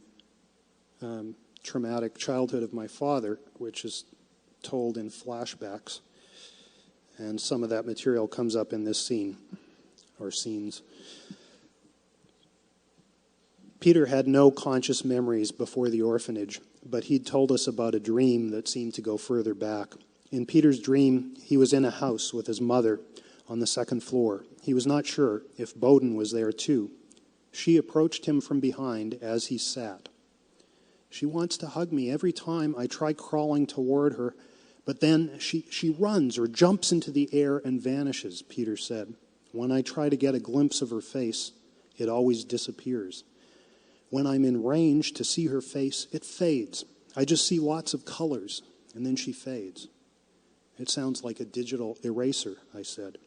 traumatic childhood of my father, which is told in flashbacks. And some of that material comes up in this scene, or scenes. Peter had no conscious memories before the orphanage, but he'd told us about a dream that seemed to go further back. In Peter's dream, he was in a house with his mother on the second floor. He was not sure if Bowden was there too. She approached him from behind as he sat. She wants to hug me every time I try crawling toward her, but then she runs or jumps into the air and vanishes, Peter said. When I try to get a glimpse of her face, it always disappears. When I'm in range to see her face, it fades. I just see lots of colors, and then she fades. It sounds like a digital eraser, I said.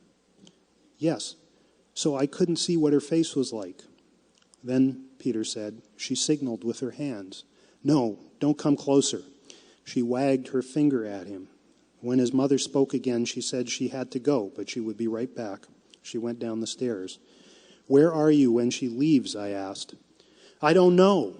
Yes, so I couldn't see what her face was like. Then, Peter said, she signaled with her hands. No, don't come closer. She wagged her finger at him. When his mother spoke again, she said she had to go, but she would be right back. She went down the stairs. Where are you when she leaves? I asked. I don't know.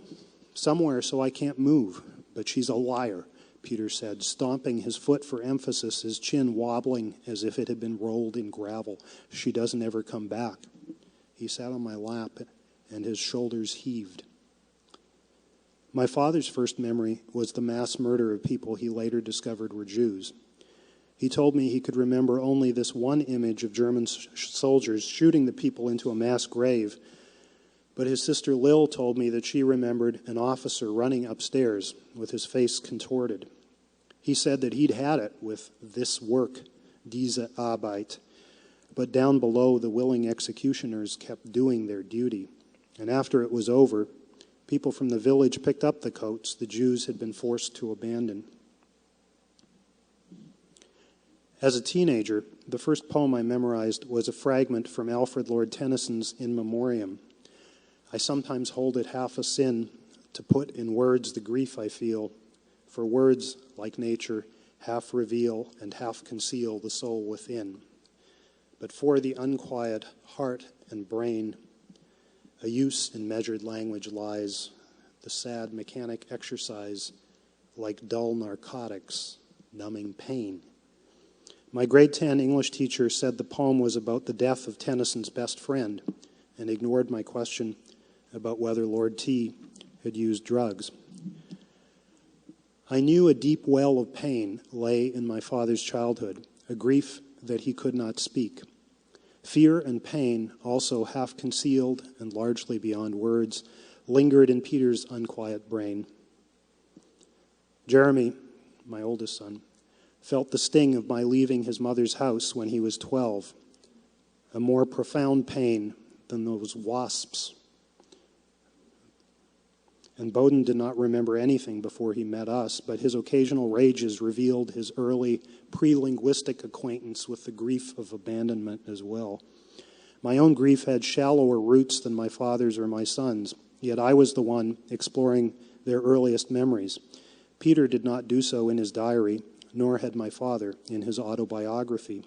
Somewhere so I can't move. But she's a liar, Peter said, stomping his foot for emphasis, his chin wobbling as if it had been rolled in gravel. She doesn't ever come back. He sat on my lap, and his shoulders heaved. My father's first memory was the mass murder of people he later discovered were Jews. He told me he could remember only this one image of German soldiers shooting the people into a mass grave, but his sister Lil told me that she remembered an officer running upstairs with his face contorted. He said that he'd had it with this work, diese Arbeit, but down below the willing executioners kept doing their duty. And after it was over, people from the village picked up the coats the Jews had been forced to abandon. As a teenager, the first poem I memorized was a fragment from Alfred Lord Tennyson's In Memoriam. I sometimes hold it half a sin to put in words the grief I feel, for words, like nature, half reveal and half conceal the soul within. But for the unquiet heart and brain, a use in measured language lies, the sad mechanic exercise, like dull narcotics, numbing pain. My grade 10 English teacher said the poem was about the death of Tennyson's best friend and ignored my question about whether Lord T had used drugs. I knew a deep well of pain lay in my father's childhood, a grief that he could not speak. Fear and pain, also half concealed and largely beyond words, lingered in Peter's unquiet brain. Jeremy, my oldest son, felt the sting of my leaving his mother's house when he was 12, a more profound pain than those wasps. And Bowden did not remember anything before he met us, but his occasional rages revealed his early pre-linguistic acquaintance with the grief of abandonment as well. My own grief had shallower roots than my father's or my son's, yet I was the one exploring their earliest memories. Peter did not do so in his diary, nor had my father in his autobiography.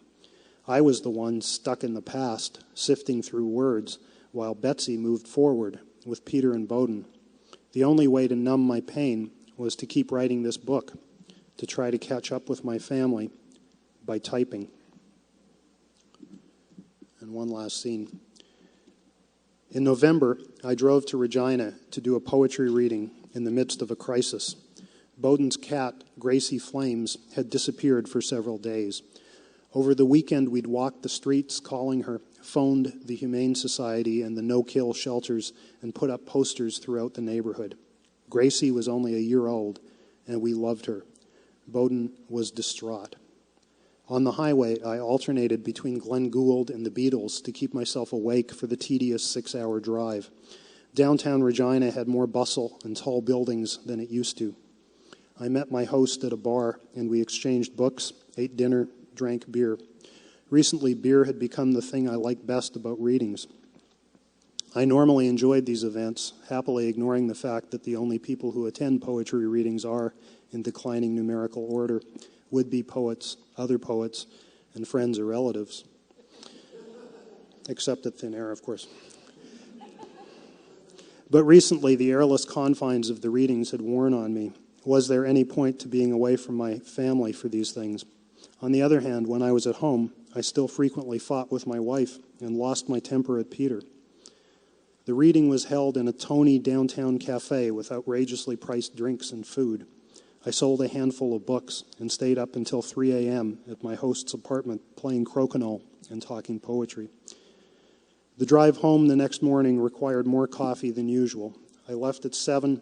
I was the one stuck in the past, sifting through words, while Betsy moved forward with Peter and Bowden. The only way to numb my pain was to keep writing this book, to try to catch up with my family by typing. And one last scene. In November, I drove to Regina to do a poetry reading in the midst of a crisis. Bowden's cat, Gracie Flames, had disappeared for several days. Over the weekend, we'd walked the streets calling her, phoned the Humane Society and the no-kill shelters, and put up posters throughout the neighborhood. Gracie was only a year old, and we loved her. Bowden was distraught. On the highway, I alternated between Glenn Gould and the Beatles to keep myself awake for the tedious 6-hour drive. Downtown Regina had more bustle and tall buildings than it used to. I met my host at a bar, and we exchanged books, ate dinner, drank beer. Recently, beer had become the thing I liked best about readings. I normally enjoyed these events, happily ignoring the fact that the only people who attend poetry readings are, in declining numerical order, would-be poets, other poets, and friends or relatives. Except at Thin Air, of course. But recently, the airless confines of the readings had worn on me. Was there any point to being away from my family for these things? On the other hand, when I was at home, I still frequently fought with my wife and lost my temper at Peter. The reading was held in a Tony downtown cafe with outrageously priced drinks and food. I sold a handful of books and stayed up until 3 a.m. at my host's apartment playing crokinole and talking poetry. The drive home the next morning required more coffee than usual. I left at 7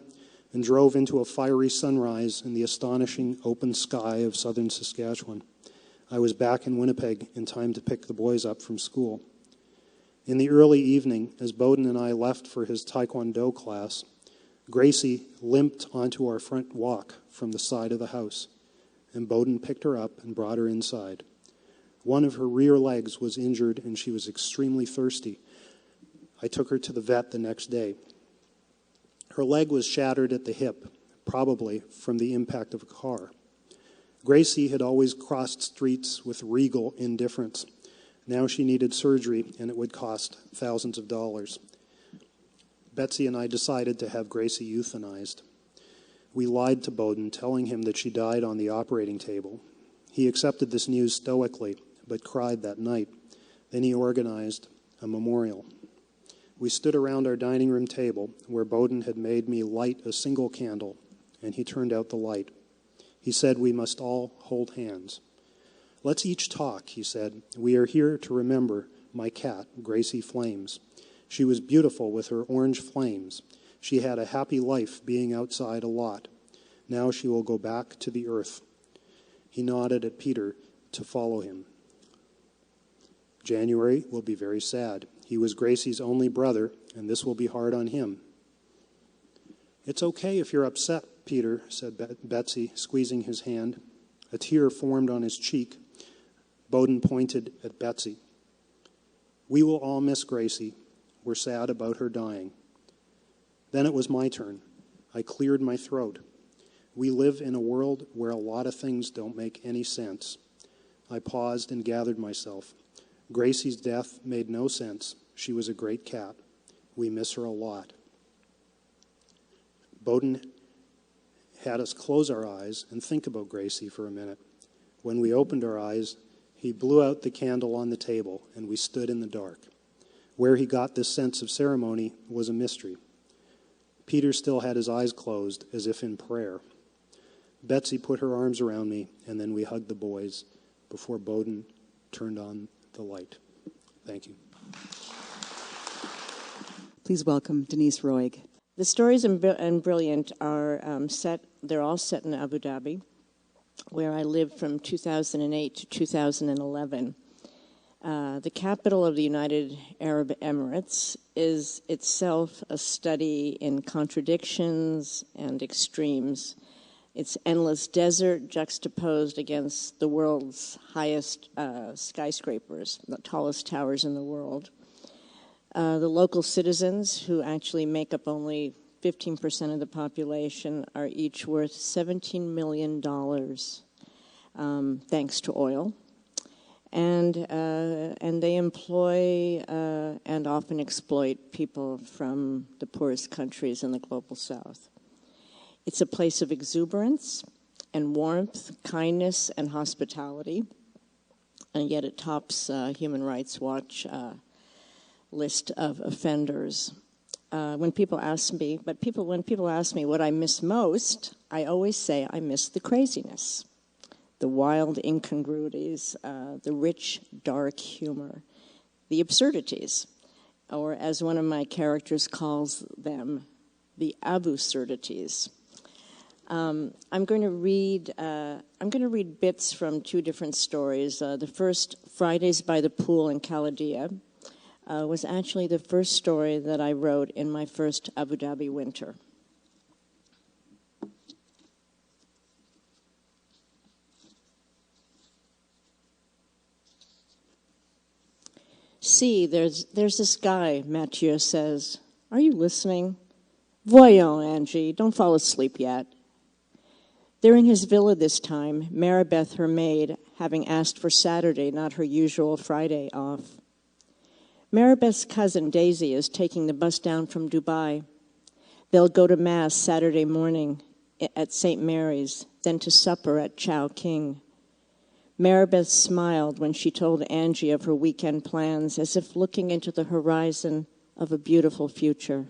and drove into a fiery sunrise in the astonishing open sky of southern Saskatchewan. I was back in Winnipeg in time to pick the boys up from school. In the early evening, as Bowden and I left for his Taekwondo class, Gracie limped onto our front walk from the side of the house, and Bowden picked her up and brought her inside. One of her rear legs was injured, and she was extremely thirsty. I took her to the vet the next day. Her leg was shattered at the hip, probably from the impact of a car. Gracie had always crossed streets with regal indifference. Now she needed surgery, and it would cost thousands of dollars. Betsy and I decided to have Gracie euthanized. We lied to Bowden, telling him that she died on the operating table. He accepted this news stoically, but cried that night. Then he organized a memorial. We stood around our dining room table, where Bowden had made me light a single candle, and he turned out the light. He said we must all hold hands. Let's each talk, he said. We are here to remember my cat, Gracie Flames. She was beautiful with her orange flames. She had a happy life being outside a lot. Now she will go back to the earth. He nodded at Peter to follow him. January will be very sad. He was Gracie's only brother, and this will be hard on him. It's okay if you're upset, Peter, said Betsy, squeezing his hand. A tear formed on his cheek. Bowden pointed at Betsy. We will all miss Gracie. We're sad about her dying. Then it was my turn. I cleared my throat. We live in a world where a lot of things don't make any sense. I paused and gathered myself. Gracie's death made no sense. She was a great cat. We miss her a lot. Bowden had us close our eyes and think about Gracie for a minute. When we opened our eyes, he blew out the candle on the table, and we stood in the dark. Where he got this sense of ceremony was a mystery. Peter still had his eyes closed, as if in prayer. Betsy put her arms around me, and then we hugged the boys before Bowden turned on the light. Thank you. Please welcome Denise Roig. The stories in Brilliant are they're all set in Abu Dhabi, where I lived from 2008 to 2011. The capital of the United Arab Emirates is itself a study in contradictions and extremes. It's endless desert juxtaposed against the world's highest skyscrapers, the tallest towers in the world. The local citizens, who actually make up only 15% of the population, are each worth $17 million, thanks to oil. And they employ and often exploit people from the poorest countries in the global south. It's a place of exuberance and warmth, kindness and hospitality, and yet it tops Human Rights Watch list of offenders. When people ask me what I miss most, I always say I miss the craziness, the wild incongruities, the rich, dark humor, the absurdities, or as one of my characters calls them, the absurdities. I'm going to read bits from two different stories. The first, Fridays by the Pool in Khalidia, was actually the first story that I wrote in my first Abu Dhabi winter. see, there's this guy, Mathieu says. Are you listening? Voyons, Angie, don't fall asleep yet. They're in his villa this time, Maribeth, her maid, having asked for Saturday, not her usual Friday, off. Maribeth's cousin, Daisy, is taking the bus down from Dubai. They'll go to Mass Saturday morning at St. Mary's, then to supper at Chow King. Maribeth smiled when she told Angie of her weekend plans, as if looking into the horizon of a beautiful future.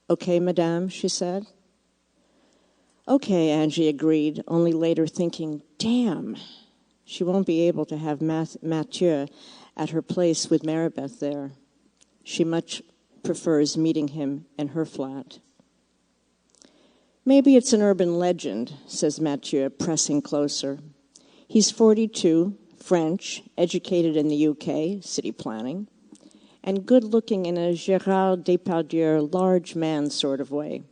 Okay, madame, she said. Okay, Angie agreed, only later thinking, damn, she won't be able to have Mathieu at her place with Maribeth there. She much prefers meeting him in her flat. Maybe it's an urban legend, says Mathieu, pressing closer. He's 42, French, educated in the UK, city planning, and good-looking in a Gérard Depardieu large man sort of way.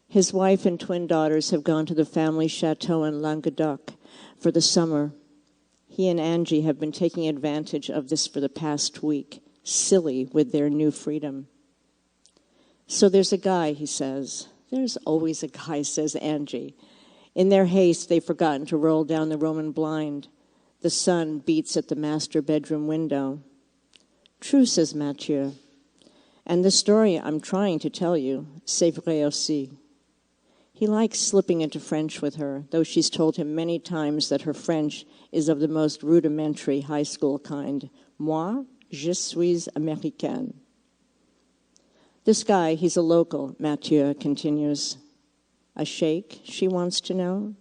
His wife and twin daughters have gone to the family chateau in Languedoc for the summer. He and Angie have been taking advantage of this for the past week, silly with their new freedom. So there's a guy, he says. There's always a guy, says Angie. In their haste, they've forgotten to roll down the Roman blind. The sun beats at the master bedroom window. True, says Mathieu. And the story I'm trying to tell you, c'est vrai aussi. He likes slipping into French with her, though she's told him many times that her French is of the most rudimentary high school kind. Moi, je suis américaine. This guy, he's a local, Mathieu continues. A sheikh, she wants to know.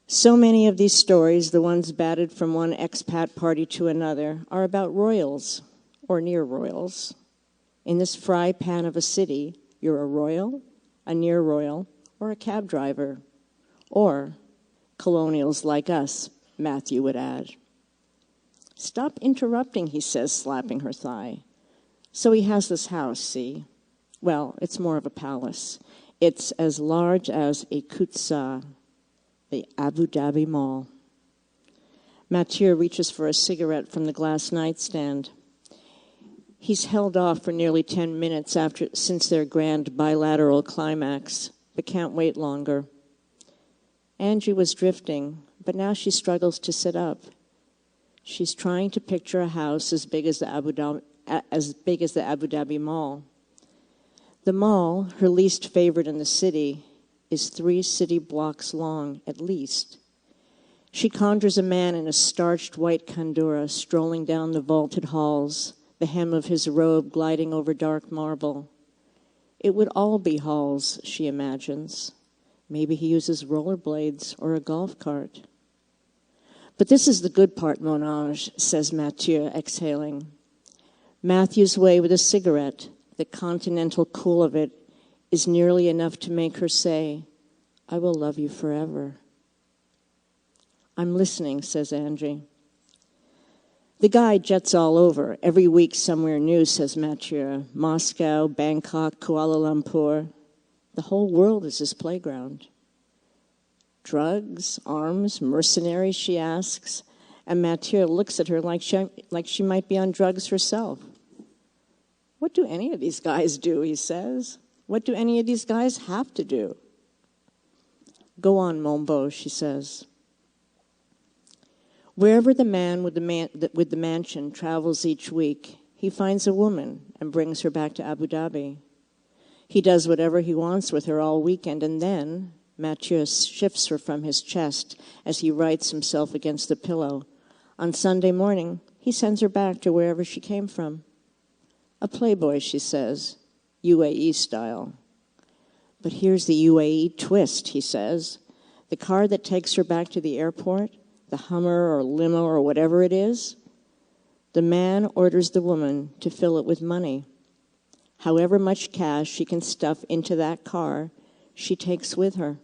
So many of these stories, the ones batted from one expat party to another, are about royals, or near royals. In this fry pan of a city, you're a royal, a near royal, or a cab driver, or colonials like us, Matthew would add. Stop interrupting, he says, slapping her thigh. So he has this house, see? Well, it's more of a palace. It's as large as a Kutsa, the Abu Dhabi Mall. Mathieu reaches for a cigarette from the glass nightstand. He's held off for nearly 10 minutes since their grand bilateral climax, but can't wait longer. Angie was drifting, but now she struggles to sit up. She's trying to picture a house as big as the Abu Dhabi Mall. The mall, her least favorite in the city, is 3 city blocks long, at least. She conjures a man in a starched white kandura strolling down the vaulted halls, the hem of his robe gliding over dark marble. It would all be halls, she imagines. Maybe he uses rollerblades or a golf cart. But this is the good part, mon ange, says Mathieu, exhaling. Matthew's way with a cigarette, the continental cool of it, is nearly enough to make her say, I will love you forever. I'm listening, says Angie. The guy jets all over, every week somewhere new, says Mathieu. Moscow, Bangkok, Kuala Lumpur. The whole world is his playground. Drugs, arms, mercenaries, she asks, and Mathieu looks at her like she might be on drugs herself. What do any of these guys do, he says. What do any of these guys have to do? Go on, mon beau, she says. Wherever the man with the mansion travels each week, he finds a woman and brings her back to Abu Dhabi. He does whatever he wants with her all weekend, and then Mathieu shifts her from his chest as he rights himself against the pillow. On Sunday morning, he sends her back to wherever she came from. A playboy, she says, UAE style. But here's the UAE twist, he says. The car that takes her back to the airport, the Hummer or limo or whatever it is, the man orders the woman to fill it with money. However much cash she can stuff into that car, she takes with her.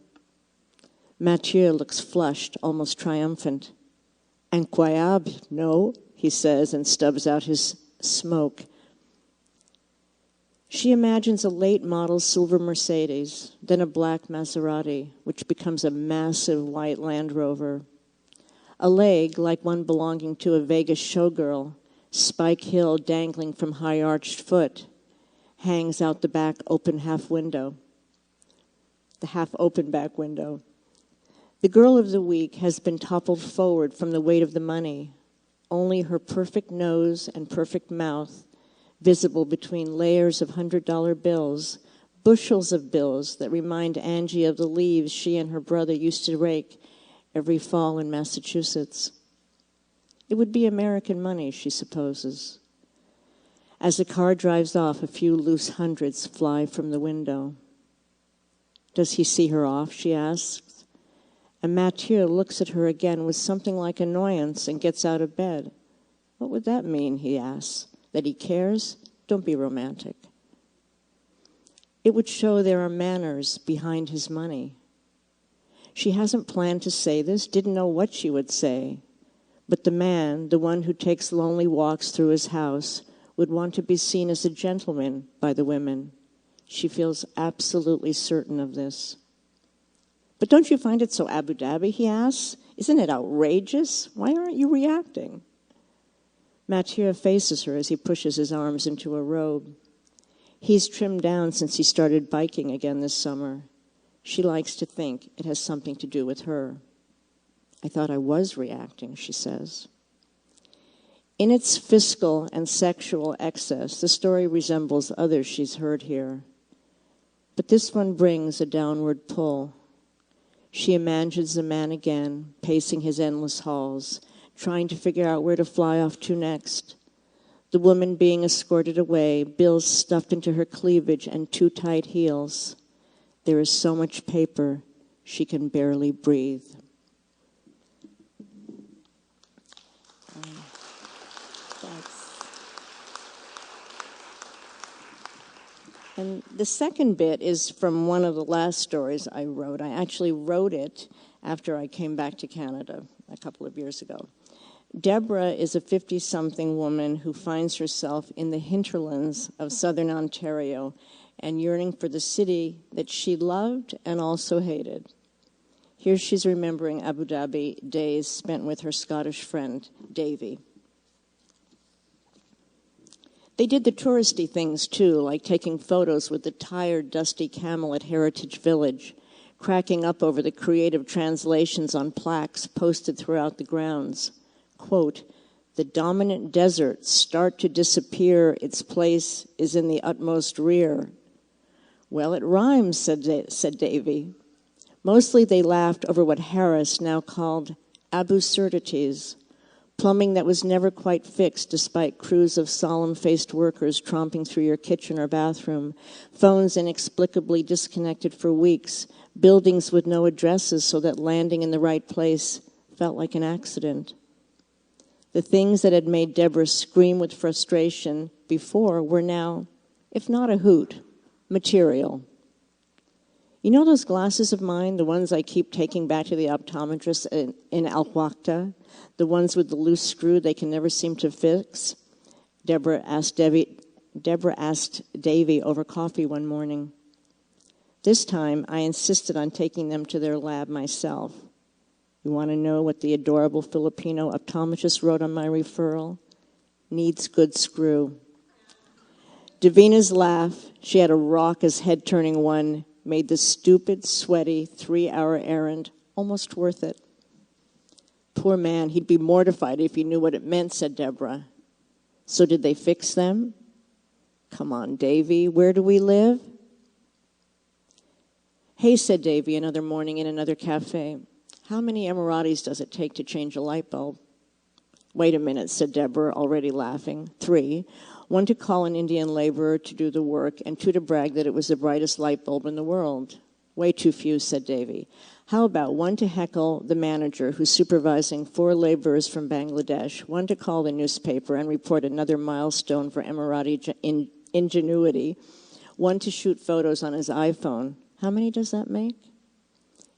Mathieu looks flushed, almost triumphant. Incroyable, no, he says, and stubs out his smoke. She imagines a late model silver Mercedes, then a black Maserati, which becomes a massive white Land Rover. A leg, like one belonging to a Vegas showgirl, Spike Hill dangling from high-arched foot hangs out the back open half window, the half-open back window. The girl of the week has been toppled forward from the weight of the money, only her perfect nose and perfect mouth visible between layers of $100 bills, bushels of bills that remind Angie of the leaves she and her brother used to rake every fall in Massachusetts. It would be American money, she supposes. As the car drives off, a few loose hundreds fly from the window. Does he see her off, she asks. And Mathieu looks at her again with something like annoyance and gets out of bed. What would that mean, he asks? That he cares? Don't be romantic. It would show there are manners behind his money. She hasn't planned to say this, didn't know what she would say. But the man, the one who takes lonely walks through his house, would want to be seen as a gentleman by the women. She feels absolutely certain of this. But don't you find it so Abu Dhabi, he asks? Isn't it outrageous? Why aren't you reacting? Mathieu faces her as he pushes his arms into a robe. He's trimmed down since he started biking again this summer. She likes to think it has something to do with her. I thought I was reacting, she says. In its fiscal and sexual excess, the story resembles others she's heard here. But this one brings a downward pull. She imagines the man again, pacing his endless halls, trying to figure out where to fly off to next. The woman being escorted away, bills stuffed into her cleavage and too tight heels. There is so much paper, she can barely breathe. And the second bit is from one of the last stories I wrote. I actually wrote it after I came back to Canada a couple of years ago. Deborah is a 50-something woman who finds herself in the hinterlands of southern Ontario and yearning for the city that she loved and also hated. Here she's remembering Abu Dhabi days spent with her Scottish friend, Davy. They did the touristy things, too, like taking photos with the tired, dusty camel at Heritage Village, cracking up over the creative translations on plaques posted throughout the grounds. Quote, "The dominant deserts start to disappear. Its place is in the utmost rear." Well, it rhymes, said Davy. Mostly they laughed over what Harris now called absurdities, plumbing that was never quite fixed despite crews of solemn-faced workers tromping through your kitchen or bathroom, phones inexplicably disconnected for weeks, buildings with no addresses so that landing in the right place felt like an accident. The things that had made Deborah scream with frustration before were now, if not a hoot, material. You know those glasses of mine, the ones I keep taking back to the optometrist in Al Waqta, the ones with the loose screw they can never seem to fix? Deborah asked Davy over coffee one morning. This time, I insisted on taking them to their lab myself. You want to know what the adorable Filipino optometrist wrote on my referral? Needs good screw. Davina's laugh, she had a raucous head-turning one, made the stupid, sweaty, 3-hour errand almost worth it. Poor man, he'd be mortified if he knew what it meant, said Deborah. So did they fix them? Come on, Davy, where do we live? Hey, said Davy another morning in another cafe. How many Emiratis does it take to change a light bulb? Wait a minute, said Deborah, already laughing. 3. 1 to call an Indian laborer to do the work, and 2 to brag that it was the brightest light bulb in the world. Way too few, said Davy. How about 1 to heckle the manager who's supervising 4 laborers from Bangladesh, 1 to call the newspaper and report another milestone for Emirati ingenuity, 1 to shoot photos on his iPhone. How many does that make?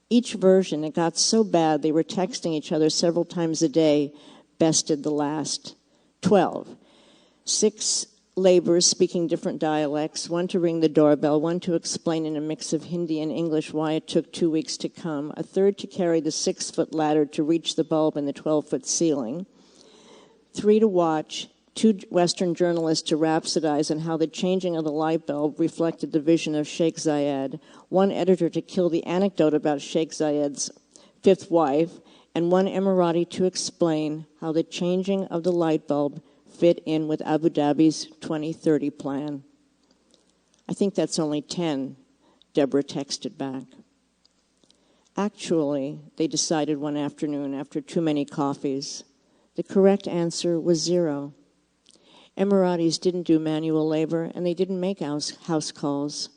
Each version, it got so bad they were texting each other several times a day, bested the last. 12. 6 laborers speaking different dialects, 1 to ring the doorbell, 1 to explain in a mix of Hindi and English why it took 2 weeks to come, a 3rd to carry the 6-foot ladder to reach the bulb in the 12-foot ceiling, 3 to watch two Western journalists to rhapsodize on how the changing of the light bulb reflected the vision of Sheikh Zayed, one editor to kill the anecdote about Sheikh Zayed's fifth wife, and one Emirati to explain how the changing of the light bulb fit in with Abu Dhabi's 2030 plan. I think that's only 10, Deborah texted back. Actually, they decided one afternoon after too many coffees, the correct answer was 0. Emiratis didn't do manual labor, and they didn't make house calls.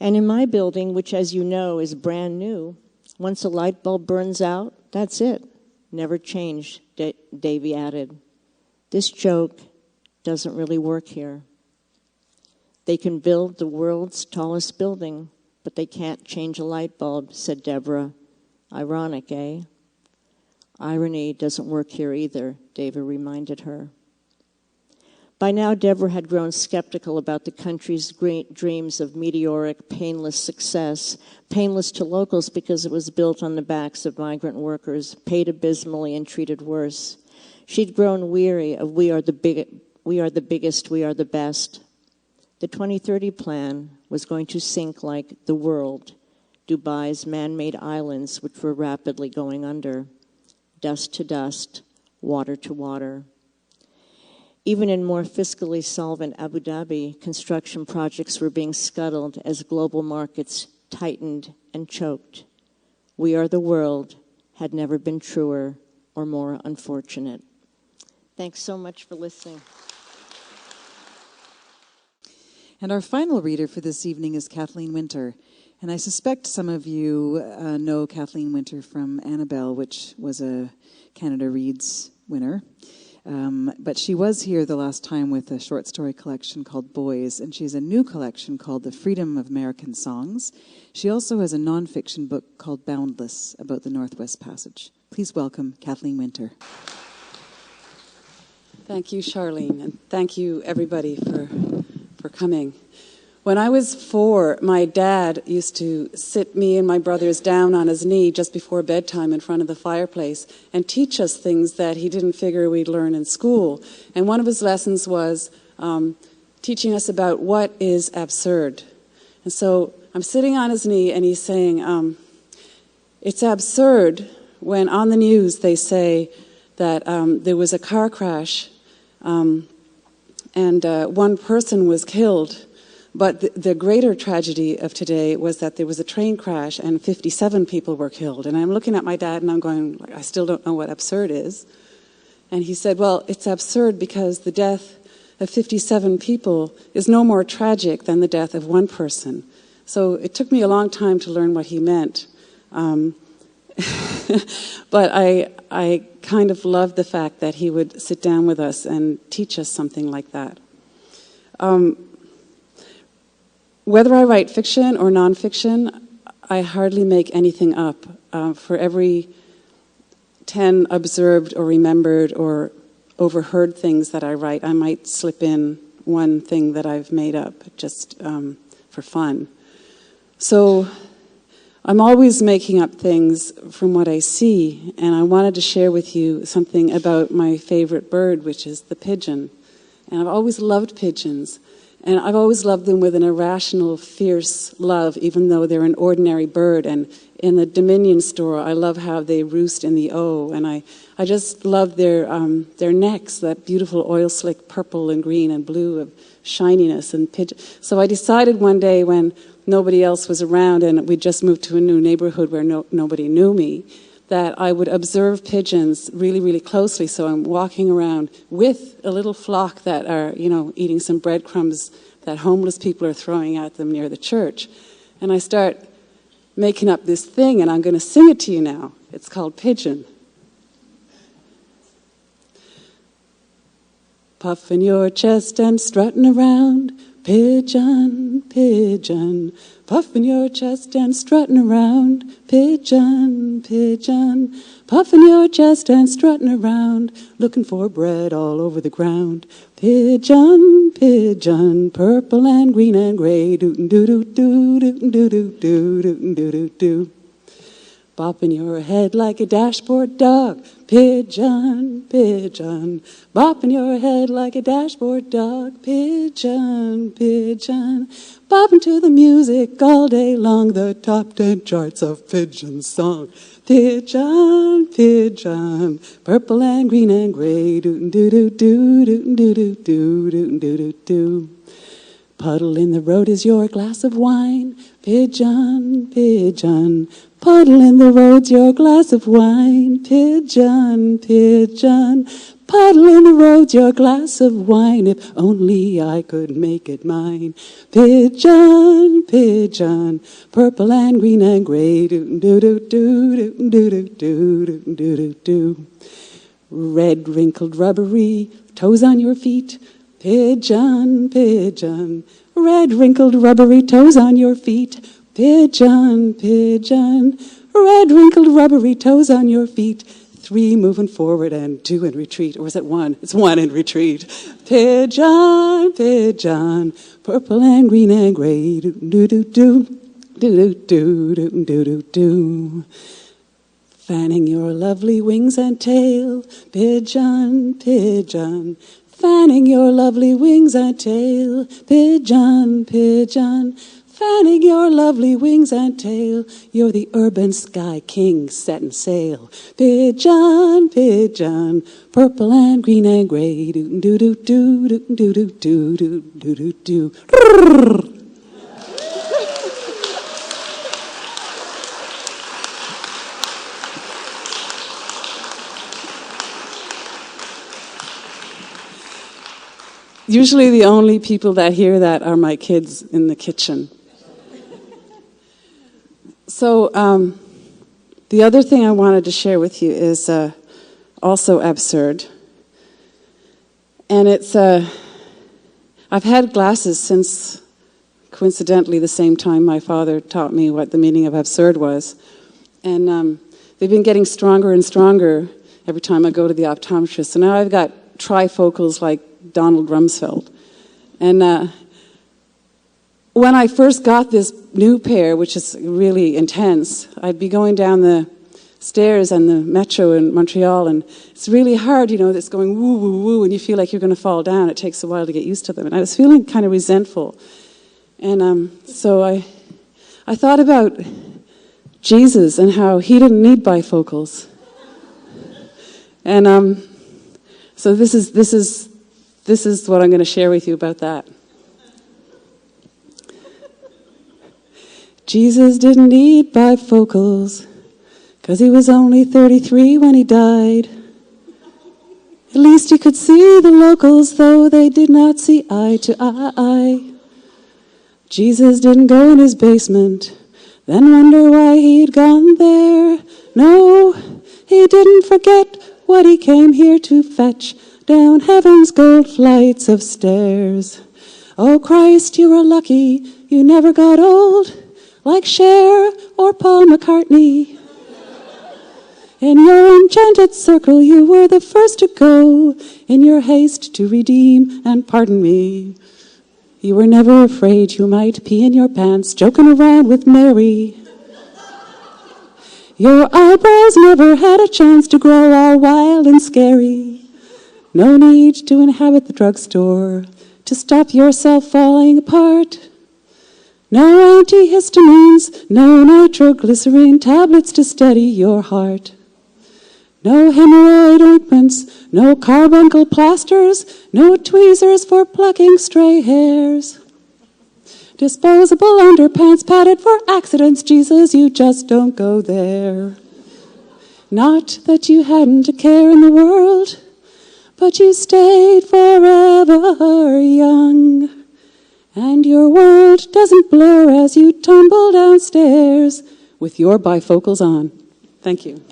And in my building, which, as you know, is brand new, once a light bulb burns out, that's it. Never changed, Davy added. This joke doesn't really work here. They can build the world's tallest building, but they can't change a light bulb, said Deborah. Ironic, eh? Irony doesn't work here either, David reminded her. By now, Deborah had grown skeptical about the country's great dreams of meteoric, painless success, painless to locals because it was built on the backs of migrant workers, paid abysmally and treated worse. She'd grown weary of we are the biggest, we are the best. The 2030 plan was going to sink like the world, Dubai's man-made islands, which were rapidly going under, dust to dust, water to water. Even in more fiscally solvent Abu Dhabi, construction projects were being scuttled as global markets tightened and choked. We are the world had never been truer or more unfortunate. Thanks so much for listening. And our final reader for this evening is Kathleen Winter. And I suspect some of you know Kathleen Winter from Annabelle, which was a Canada Reads winner. But she was here the last time with a short story collection called Boys, and she has a new collection called The Freedom of American Songs. She also has a nonfiction book called Boundless about the Northwest Passage. Please welcome Kathleen Winter. Thank you, Charlene, and thank you, everybody, for coming. When I was 4, my dad used to sit me and my brothers down on his knee just before bedtime in front of the fireplace and teach us things that he didn't figure we'd learn in school. And one of his lessons was teaching us about what is absurd. And so I'm sitting on his knee and he's saying, it's absurd when on the news they say that there was a car crash and one person was killed. But the greater tragedy of today was that there was a train crash and 57 people were killed. And I'm looking at my dad and I'm going, I still don't know what absurd is. And he said, well, it's absurd because the death of 57 people is no more tragic than the death of one person. So it took me a long time to learn what he meant. But I kind of loved the fact that he would sit down with us and teach us something like that. Whether I write fiction or nonfiction, I hardly make anything up. For every 10 observed or remembered or overheard things that I write, I might slip in one thing that I've made up just for fun. So I'm always making up things from what I see, and I wanted to share with you something about my favorite bird, which is the pigeon. And I've always loved pigeons. And I've always loved them with an irrational, fierce love, even though they're an ordinary bird. And in the Dominion store, I love how they roost in the O. And I just love their necks, that beautiful oil slick purple and green and blue of shininess and pigeon. So I decided one day when nobody else was around and we just moved to a new neighborhood where nobody knew me, that I would observe pigeons really, really closely. So I'm walking around with a little flock that are, eating some breadcrumbs that homeless people are throwing at them near the church. And I start making up this thing, and I'm going to sing it to you now. It's called Pigeon. Puffing your chest and strutting around, pigeon, pigeon. Puffing your chest and strutting around, pigeon, pigeon. Puffing your chest and strutting around, looking for bread all over the ground. Pigeon, pigeon, purple and green and gray, doo-doo-doo-doo, doo-doo-doo-doo, doo-doo-doo-doo. bopping your head like a dashboard dog. Pigeon, pigeon, bopping your head like a dashboard dog. Pigeon, pigeon, bopping to the music all day long. The top 10 charts of pigeon song. Pigeon, pigeon, purple and green and gray. Doo-doo-doo-doo, doo-doo-doo-doo, doo-doo-doo-doo. Puddle in the road is your glass of wine. Pigeon, pigeon, puddle in the road's your glass of wine. Pigeon, pigeon, puddle in the road's your glass of wine. If only I could make it mine. Pigeon, pigeon, purple and green and gray. Do-do-do-do-do-do-do-do-do-do. Red wrinkled rubbery toes on your feet. Pigeon, pigeon, red wrinkled rubbery toes on your feet. Pigeon, pigeon, red wrinkled rubbery toes on your feet. 3 moving forward and 2 in retreat. Or is it 1? It's 1 in retreat. Pigeon, pigeon, purple and green and gray. Do-do-do-do, do-do-do, do-do-do. Fanning your lovely wings and tail. Pigeon, pigeon, fanning your lovely wings and tail. Pigeon, pigeon, fanning your lovely wings and tail. You're the urban sky king setting sail. Pigeon, pigeon, purple and green and gray. Do-do-do-do-do-do-do-do-do-do. Usually the only people that hear that are my kids in the kitchen. So the other thing I wanted to share with you is also absurd. And it's, I've had glasses since, coincidentally, the same time my father taught me what the meaning of absurd was. And they've been getting stronger and stronger every time I go to the optometrist. So now I've got trifocals like Donald Rumsfeld. And when I first got this new pair, which is really intense, I'd be going down the stairs and the metro in Montreal, and it's really hard, you know, it's going woo, woo, woo, and you feel like you're going to fall down. It takes a while to get used to them. And I was feeling kind of resentful. And so I thought about Jesus and how he didn't need bifocals. And so this is what I'm going to share with you about that. Jesus didn't need bifocals, 'cause he was only 33 when he died. At least he could see the locals, though they did not see eye to eye. Jesus didn't go in his basement, then wonder why he'd gone there. No, he didn't forget what he came here to fetch down heaven's gold flights of stairs. Oh, Christ, you were lucky you never got old, like Cher or Paul McCartney. In your enchanted circle, you were the first to go, in your haste to redeem and pardon me. You were never afraid you might pee in your pants, joking around with Mary. Your eyebrows never had a chance to grow all wild and scary. No need to inhabit the drugstore to stop yourself falling apart. No antihistamines, no nitroglycerine tablets to steady your heart. No hemorrhoid ointments, no carbuncle plasters, no tweezers for plucking stray hairs. Disposable underpants padded for accidents, Jesus, you just don't go there. Not that you hadn't a care in the world, but you stayed forever young. And your world doesn't blur as you tumble downstairs with your bifocals on. Thank you.